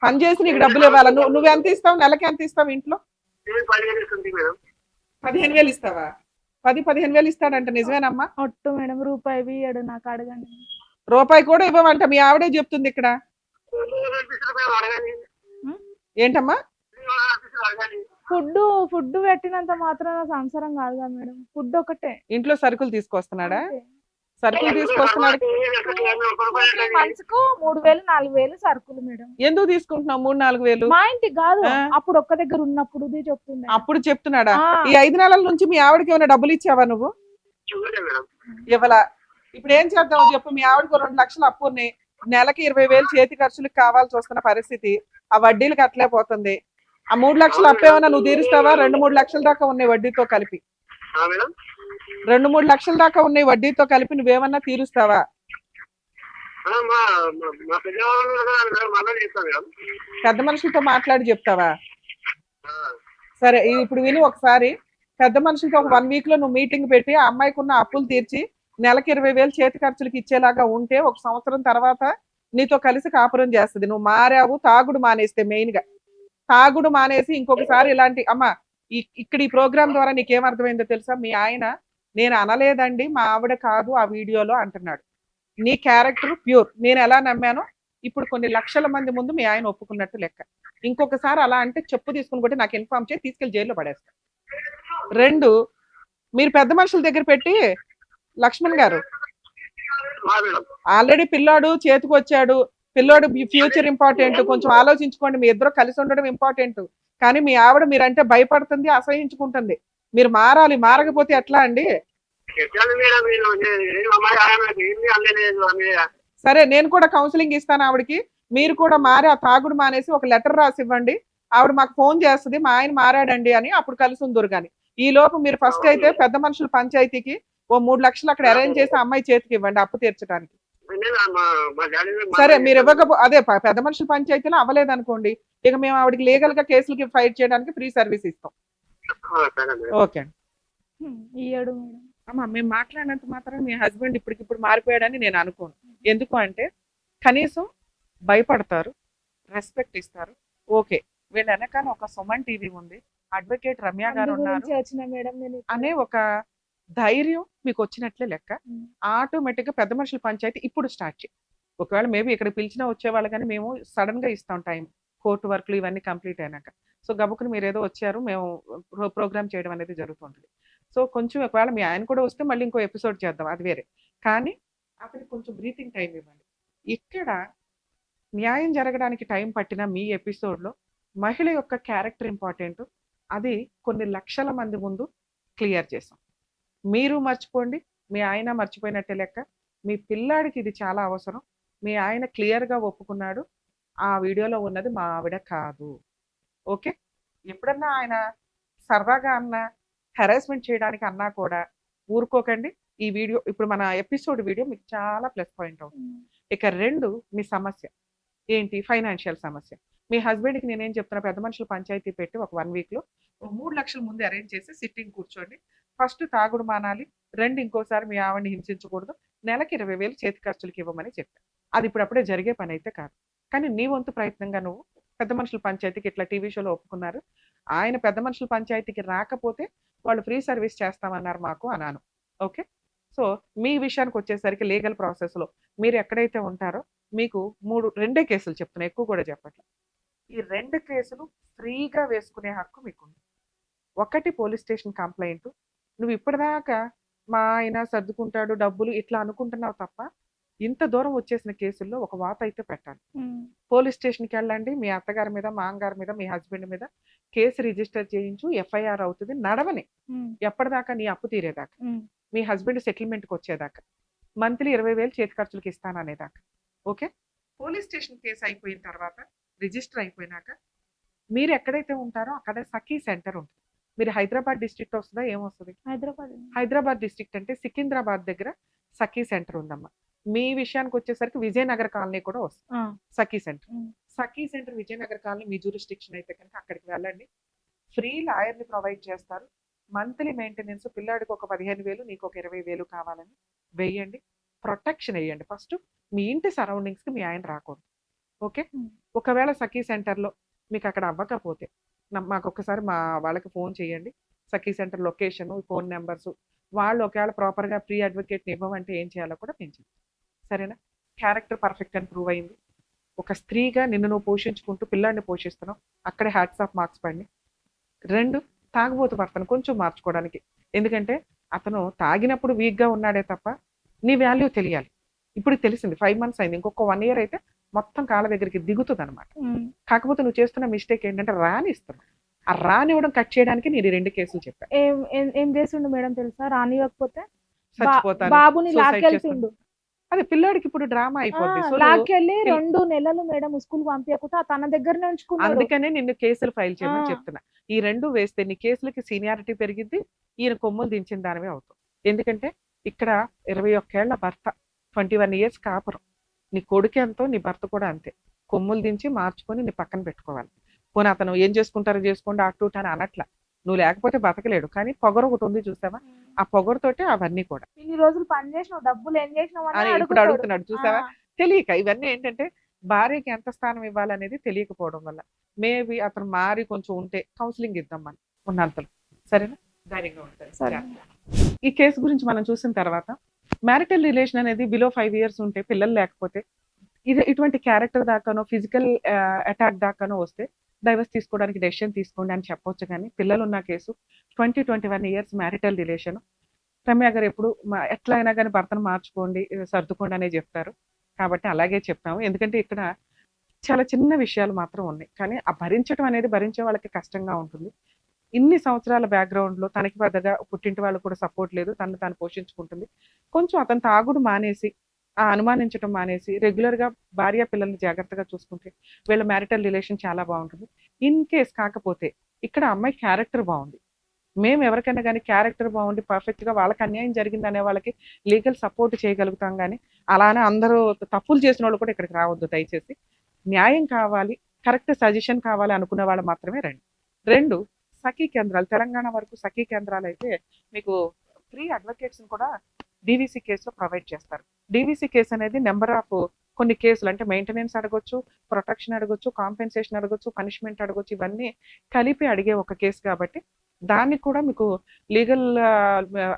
పని చేసి నీకు డబ్బులు ఇవ్వాలా? నువ్వు ఎంత ఇస్తావు? నెలకి ఎంత ఇస్తావు ఇంట్లో? 15,000 ఇస్తావా? 15,000 ఇస్తాడంట, నిజమేనమ్మా? ఒట్టు మేడం, రూపాయి ఇయ్యడు నాకు, అడగండి. రూపాయి కూడా ఇవ్వమంట, మీ ఆవిడే చెప్తుంది ఇక్కడ. ఏంటమ్మా? ఫుడ్ పెట్టినంత మాత్రాన సంసారం కాదుగా మేడం, ఫుడ్ ఒకటే. ఇంట్లో సరుకులు తీసుకొస్తున్నాడా? సరుకులు తీసుకొస్తున్నాడు. మనసుకు 3,000 4,000 సరుకులు మేడం. ఎందుకు తీసుకుంటున్నావు 3-4 మా ఇంటికి కాదు, ఆ. అప్పుడు ఒక్క దగ్గర ఉన్నప్పుడు చెప్తుండే. అప్పుడు చెప్తున్నాడా? ఆ. ఈ 5 నెలల నుంచి మీ ఆవిడకి ఏమైనా డబ్బులు ఇచ్చావా నువ్వు? ఇవ్వలా. ఇప్పుడు ఏం చేద్దాం చెప్పు? మీ ఆవిడకు 2 లక్షలు అప్పు ఉన్నాయి, నెలకి 20,000 చేతి ఖర్చులకు కావాల్సి వస్తున్న పరిస్థితి, ఆ వడ్డీలు కట్టలేకపోతుంది. ఆ 3 లక్షలు అప్పు ఏమన్నా నువ్వు తీరుస్తావా? 2-3 లక్షల దాకా ఉన్నాయి వడ్డీతో కలిపి. 2-3 లక్షల దాకా ఉన్నాయి వడ్డీతో కలిపి, నువ్వేమన్నా తీరుస్తావా? పెద్ద మనుషులతో మాట్లాడి చెప్తావా? సరే, ఇప్పుడు విని ఒకసారి. పెద్ద మనుషులతో ఒక 1 వీక్ లో నువ్వు మీటింగ్ పెట్టి ఆ అమ్మాయికి ఉన్న అప్పులు తీర్చి నెలకి 20,000 చేతి ఖర్చులకు ఇచ్చేలాగా ఉంటే 1 సంవత్సరం తర్వాత నీతో కలిసి కాపురం చేస్తుంది. నువ్వు మారావు, తాగుడు మానేస్తే, మెయిన్ గా తాగుడు మానేసి ఇంకొకసారి ఇలాంటి అమ్మ ఇక్కడ ఈ ప్రోగ్రామ్ ద్వారా నీకేమర్థమైందో తెలుసా? మీ ఆయన నేను అనలేదండి, మా ఆవిడ కాదు ఆ వీడియోలో అంటున్నాడు. నీ క్యారెక్టర్ ప్యూర్. నేను ఎలా నమ్మానో ఇప్పుడు కొన్ని లక్షల మంది ముందు మీ ఆయన ఒప్పుకున్నట్టు లెక్క. ఇంకొకసారి అలా అంటే చెప్పు తీసుకుని కొట్టి నాకు ఇన్ఫార్మ్ చేసి తీసుకెళ్లి జైల్లో పడేస్తా. 2, మీరు పెద్ద మనుషుల దగ్గర పెట్టి, లక్ష్మణ్ గారు ఆల్రెడీ పిల్లాడు చేతికి వచ్చాడు, పిల్లోడు ఫ్యూచర్ ఇంపార్టెంట్, కొంచెం ఆలోచించుకోండి. మీ ఇద్దరు కలిసి ఉండడం ఇంపార్టెంట్. కానీ మీ ఆవిడ మీరంటే భయపడుతుంది, అసహించుకుంటుంది. మీరు మారాలి. మారకపోతే ఎట్లా అండి? సరే, నేను కూడా కౌన్సిలింగ్ ఇస్తాను ఆవిడకి. మీరు కూడా మారి ఆ తాగుడు మానేసి ఒక లెటర్ రాసి ఇవ్వండి. ఆవిడ మాకు ఫోన్ చేస్తుంది, మా ఆయన మారాడండి అని, అప్పుడు కలిసి ఉందరు. కానీ ఈ లోపు మీరు ఫస్ట్ అయితే పెద్ద మనుషుల పంచాయతీకి ఓ 3 లక్షలు అక్కడ అరేంజ్ చేసి అమ్మాయి చేతికి ఇవ్వండి అప్పు తీర్చడానికి. సరే, మీరు ఇవ్వకపో అదే పెద్ద మనుషుల పంచాయతీలో అవ్వలేదనుకోండి, ఇక మేము ఆవిడకి లీగల్ గా కేసులకి ఫైట్ చేయడానికి ఫ్రీ సర్వీస్ ఇస్తాం. ఓకే అండి. ఇయ్యడు మేడం. అమ్మా, మేము మాట్లాడినంత మాత్రం మీ హస్బెండ్ ఇప్పటికిప్పుడు మారిపోయాడని నేను అనుకోను. ఎందుకు అంటే కనీసం భయపడతారు, రెస్పెక్ట్ ఇస్తారు. ఓకే, వీళ్ళ వెనకాల ఒక సుమన్ టీవీ ఉంది, అడ్వకేట్ రమ్య గారు ఉన్నారు అనే ఒక ధైర్యం మీకు వచ్చినట్లే లెక్క. ఆటోమేటిక్ గా పెద్ద మనుషుల పంచాయతీ ఇప్పుడు స్టార్ట్ చేయి. ఒకవేళ మేబీ ఇక్కడ పిలిచినా వచ్చేవాళ్ళు, కానీ మేము సడన్ గా ఇస్తాం టైం, కోర్టు వర్క్లు ఇవన్నీ కంప్లీట్ అయినాక. సో గబుకుని మీరు ఏదో వచ్చారు, మేము ప్రోగ్రామ్ చేయడం అనేది జరుగుతుంటుంది. సో కొంచెం ఒకవేళ మీ ఆయన కూడా వస్తే మళ్ళీ ఇంకో ఎపిసోడ్ చేద్దాం, అది వేరే. కానీ అతనికి కొంచెం బ్రీతింగ్ టైం ఇవ్వండి. ఇక్కడ న్యాయం జరగడానికి టైం పట్టిన మీ ఎపిసోడ్లో మహిళ యొక్క క్యారెక్టర్ ఇంపార్టెంట్. అది కొన్ని లక్షల మంది ముందు క్లియర్ చేసాం. మీరు మర్చిపోండి, మీ ఆయన మర్చిపోయినట్టే లెక్క. మీ పిల్లాడికి ఇది చాలా అవసరం. మీ ఆయన క్లియర్గా ఒప్పుకున్నాడు, ఆ వీడియోలో ఉన్నది మా ఆవిడ కాదు. ఓకే, ఎప్పుడన్నా ఆయన సరదాగా అన్నా, హెరాస్మెంట్ చేయడానికి అన్నా కూడా ఊరుకోకండి. ఈ వీడియో ఇప్పుడు మన ఎపిసోడ్ వీడియో మీకు చాలా ప్లస్ పాయింట్ అవుతుంది. ఇక 2, మీ సమస్య ఏంటి? ఫైనాన్షియల్ సమస్య. మీ హస్బెండ్కి నేనేం చెప్తున్నా, పెద్ద మనుషులు పంచాయతీ పెట్టి ఒక 1 వీక్లో 3 లక్షల ముందు అరేంజ్ చేసి సిట్టింగ్ కూర్చోండి. ఫస్ట్ తాగుడు మానాలి, 2 ఇంకోసారి మీ ఆవిడని హింసించకూడదు, నెలకి 20,000 చేతి ఖర్చులకి ఇవ్వమని చెప్పాను. అది ఇప్పుడప్పుడే జరిగే పని అయితే కాదు. కానీ నీ వంతు ప్రయత్నంగా నువ్వు పెద్ద మనుషుల పంచాయతీకి ఇట్లా టీవీ షోలో ఒప్పుకున్నారు, ఆయన పెద్ద మనుషుల పంచాయతీకి రాకపోతే వాళ్ళు ఫ్రీ సర్వీస్ చేస్తామన్నారు మాకు అన్నాను. ఓకే, సో మీ విషయానికి వచ్చేసరికి లీగల్ ప్రాసెస్లో మీరు ఎక్కడైతే ఉంటారో మీకు 2 కేసులు చెప్తున్నా, ఎక్కువ కూడా చెప్పట్లేదు. ఈ 2 కేసులు ఫ్రీగా వేసుకునే హక్కు మీకుంది. ఒకటి పోలీస్ స్టేషన్ కంప్లైంట్. నువ్వు ఇప్పటిదాకా మా ఆయన సర్దుకుంటాడు డబ్బులు ఇట్లా అనుకుంటున్నావు తప్ప, ఇంత దూరం వచ్చేసిన కేసుల్లో ఒక వాత అయితే పెట్టాలి. పోలీస్ స్టేషన్కి వెళ్ళండి, మీ అత్తగారి మీద, మామగారి మీద, మీ హస్బెండ్ మీద కేసు రిజిస్టర్ చేయించు, ఎఫ్ఐఆర్ అవుతుంది. నడవని ఎప్పటిదాకా? నీ అప్పు తీరేదాకా, మీ హస్బెండ్ సెటిల్మెంట్కి వచ్చేదాకా, మంత్లీ 20,000 చేతి ఖర్చులకి ఇస్తాననేదాకా. ఓకే, పోలీస్ స్టేషన్ కేసు అయిపోయిన తర్వాత, రిజిస్టర్ అయిపోయినాక మీరు ఎక్కడైతే ఉంటారో అక్కడ సఖీ సెంటర్ ఉంటుంది. మీరు హైదరాబాద్ డిస్ట్రిక్ట్ వస్తుందా, ఏమొస్తుంది? హైదరాబాద్ డిస్ట్రిక్ట్ అంటే సికింద్రాబాద్ దగ్గర సఖీ సెంటర్ ఉందమ్మా. మీ విషయానికి వచ్చేసరికి విజయనగర్ కాలనీ కూడా వస్తుంది సఖీ సెంటర్. సఖీ సెంటర్ విజయనగర్ కాలనీ మీ జ్యూరిస్డిక్షన్ అయితే కనుక అక్కడికి వెళ్ళండి. ఫ్రీ లాయర్ని ప్రొవైడ్ చేస్తారు. మంత్లీ మెయింటెనెన్స్ పిల్లాడికి ఒక 15,000 నీకు ఒక 20,000 కావాలని వెయ్యండి. ప్రొటెక్షన్ వేయండి. ఫస్ట్ మీ ఇంటి సరౌండింగ్స్కి మీ ఆయన రాకూడదు. ఓకే. ఒకవేళ సఖీ సెంటర్లో మీకు అక్కడ అవ్వకపోతే మాకు ఒకసారి మా వాళ్ళకి ఫోన్ చేయండి. సఖీ సెంటర్ లొకేషన్, ఫోన్ నెంబర్స్, వాళ్ళు ఒకవేళ ప్రాపర్గా ప్రీ అడ్వకేట్ని ఇవ్వమంటే ఏం చేయాలో కూడా మేము చెప్తాం. సరేనా? క్యారెక్టర్ పర్ఫెక్ట్ అని ప్రూవ్ అయింది. ఒక స్త్రీగా నిన్ను నువ్వు పోషించుకుంటూ పిల్లాడిని పోషిస్తున్నావు, అక్కడే హ్యాట్స్ ఆఫ్ మార్క్స్ పడినాయి. 2, తాగుబోతు భర్తను కొంచెం మార్చుకోవడానికి. ఎందుకంటే అతను తాగినప్పుడు వీక్గా ఉన్నాడే తప్ప నీ వాల్యూ తెలియాలి. ఇప్పుడు తెలిసింది, 5 months అయింది. ఇంకొక 1 year అయితే మొత్తం కాళ్ళ దగ్గరికి దిగుతుంది అనమాట. కాకపోతే నువ్వు చేస్తున్న మిస్టేక్ ఏంటంటే రానిస్తున్నావు. ఆ రానివ్వడం కట్ చేయడానికి నేను 2 కేసులు చెప్పాను. ఏం చేసిండు మేడం తెలుసా? రానివ్వకపోతే చచ్చిపోతాను, బాబుని suicide లాక్కెళ్తుండు. అదే పిల్లాడికి ఇప్పుడు డ్రామా అయిపోద్ది. సో లాక్కెళ్ళి 2 నెలలు మేడం స్కూల్ పంపించకుండా తన దగ్గరనే ఉంచుకున్నాడు. అందుకనే నిన్ను కేసులు ఫైల్ చేయమని ఆ. చెప్తున్నా. ఈ 2 వేస్తే నీ కేసులకి సీనియారిటీ పెరిగిద్ది, ఈయన కొమ్ములు దించిన దానివే అవుతాం. ఎందుకంటే ఇక్కడ 21 ఏళ్ల భర్త, 21 years కాపురం. నీ కొడుకు ఎంతో నీ భర్త కూడా అంతే. కొమ్ములు దించి మార్చుకొని నీ పక్కన పెట్టుకోవాలి. పోనీ అతను ఏం చేసుకుంటారో చేసుకోండి అటు అని అనట్లా, నువ్వు లేకపోతే బతకలేడు. కానీ పొగరు ఒకటి ఉంది చూసావా, ఆ పొగరుతోటే అవన్నీ కూడా. ఇన్ని రోజులు పని చేసినావు, డబ్బులు ఏం చేసినావు అని అని ఇప్పుడు అడుగుతాడు. అడుగుతున్నాడు చూసావా. తెలియక ఇవన్నీ ఏంటంటే భార్యకి ఎంత స్థానం ఇవ్వాలనేది తెలియకపోవడం వల్ల. మేబీ అతను మారి కొంచెం ఉంటే కౌన్సిలింగ్ ఇద్దాం మనం ఉన్నంతలో. సరేనా? ధైర్యంగా ఉంటారు. సరే. ఈ కేసు గురించి మనం చూసిన తర్వాత మ్యారిటల్ రిలేషన్ అనేది బిలో 5 years ఉంటే, పిల్లలు లేకపోతే, ఇటువంటి క్యారెక్టర్ దాకానో ఫిజికల్ అటాక్ దాకానో వస్తే డైవర్స్ తీసుకోవడానికి డెసిషన్ తీసుకోండి అని చెప్పొచ్చు. కానీ పిల్లలు ఉన్న case 20-21 years marital relation. Ramya గారు ఎప్పుడు ఎట్లా అయినా కానీ భర్తను మార్చుకోండి, సర్దుకోండి అనే చెప్తారు. కాబట్టి అలాగే చెప్తాము. ఎందుకంటే ఇక్కడ చాలా చిన్న విషయాలు మాత్రం ఉన్నాయి, కానీ ఆ భరించడం అనేది భరించే వాళ్ళకి కష్టంగా ఉంటుంది. ఇన్ని సంవత్సరాల బ్యాక్గ్రౌండ్లో తనకి పెద్దగా పుట్టింటి వాళ్ళు కూడా సపోర్ట్ లేదు, తను తాను పోషించుకుంటుంది. కొంచెం అతను తాగుడు మానేసి, ఆ అనుమానించడం మానేసి, రెగ్యులర్గా భార్య పిల్లల్ని జాగ్రత్తగా చూసుకుంటే వీళ్ళ మ్యారిటల్ రిలేషన్ చాలా బాగుంటుంది. ఇన్ కేస్ కాకపోతే ఇక్కడ అమ్మాయి క్యారెక్టర్ బాగుంది, మేము ఎవరికైనా కానీ క్యారెక్టర్ బాగుండి పర్ఫెక్ట్గా వాళ్ళకి అన్యాయం జరిగింది అనే వాళ్ళకి లీగల్ సపోర్ట్ చేయగలుగుతాం. కానీ అలానే అందరూ తప్పులు చేసిన వాళ్ళు కూడా ఇక్కడికి రావద్దు దయచేసి. న్యాయం కావాలి, కరెక్ట్ సజెషన్ కావాలి అనుకునే వాళ్ళు మాత్రమే రండి. 2, సఖీ కేంద్రాలు. తెలంగాణ వరకు సఖీ కేంద్రాలు అయితే మీకు ఫ్రీ అడ్వకేట్స్ని కూడా డీవీసీ కేసులో ప్రొవైడ్ చేస్తారు. డీవీసీ కేసు అనేది నెంబర్ ఆఫ్ కొన్ని కేసులు, అంటే మెయింటెనెన్స్ అడగొచ్చు, ప్రొటెక్షన్ అడగొచ్చు, కాంపెన్సేషన్ అడగొచ్చు, పనిష్మెంట్ అడగొచ్చు, ఇవన్నీ కలిపి అడిగే ఒక కేసు. కాబట్టి దాన్ని కూడా మీకు లీగల్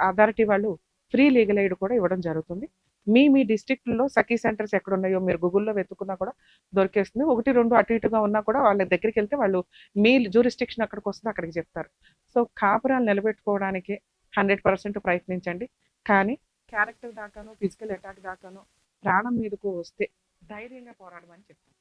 అథారిటీ వాళ్ళు ఫ్రీ లీగల్ ఎయిడ్ కూడా ఇవ్వడం జరుగుతుంది. మీ డిస్ట్రిక్ట్లో సఖీ సెంటర్స్ ఎక్కడ ఉన్నాయో మీరు గూగుల్లో వెతుకున్నా కూడా దొరికేస్తుంది. 1-2 అటు ఇటుగా ఉన్నా కూడా వాళ్ళ దగ్గరికి వెళ్తే వాళ్ళు మీ జ్యూరిస్డిక్షన్ అక్కడికి వస్తుంది, అక్కడికి చెప్తారు. సో కాపురాలు నిలబెట్టుకోవడానికి 100% ప్రయత్నించండి. కానీ క్యారెక్టర్ దాకాను, ఫిజికల్ అటాక్ దాకాను, ప్రాణం మీదకు వస్తే ధైర్యంగా పోరాడమని చెప్తాను.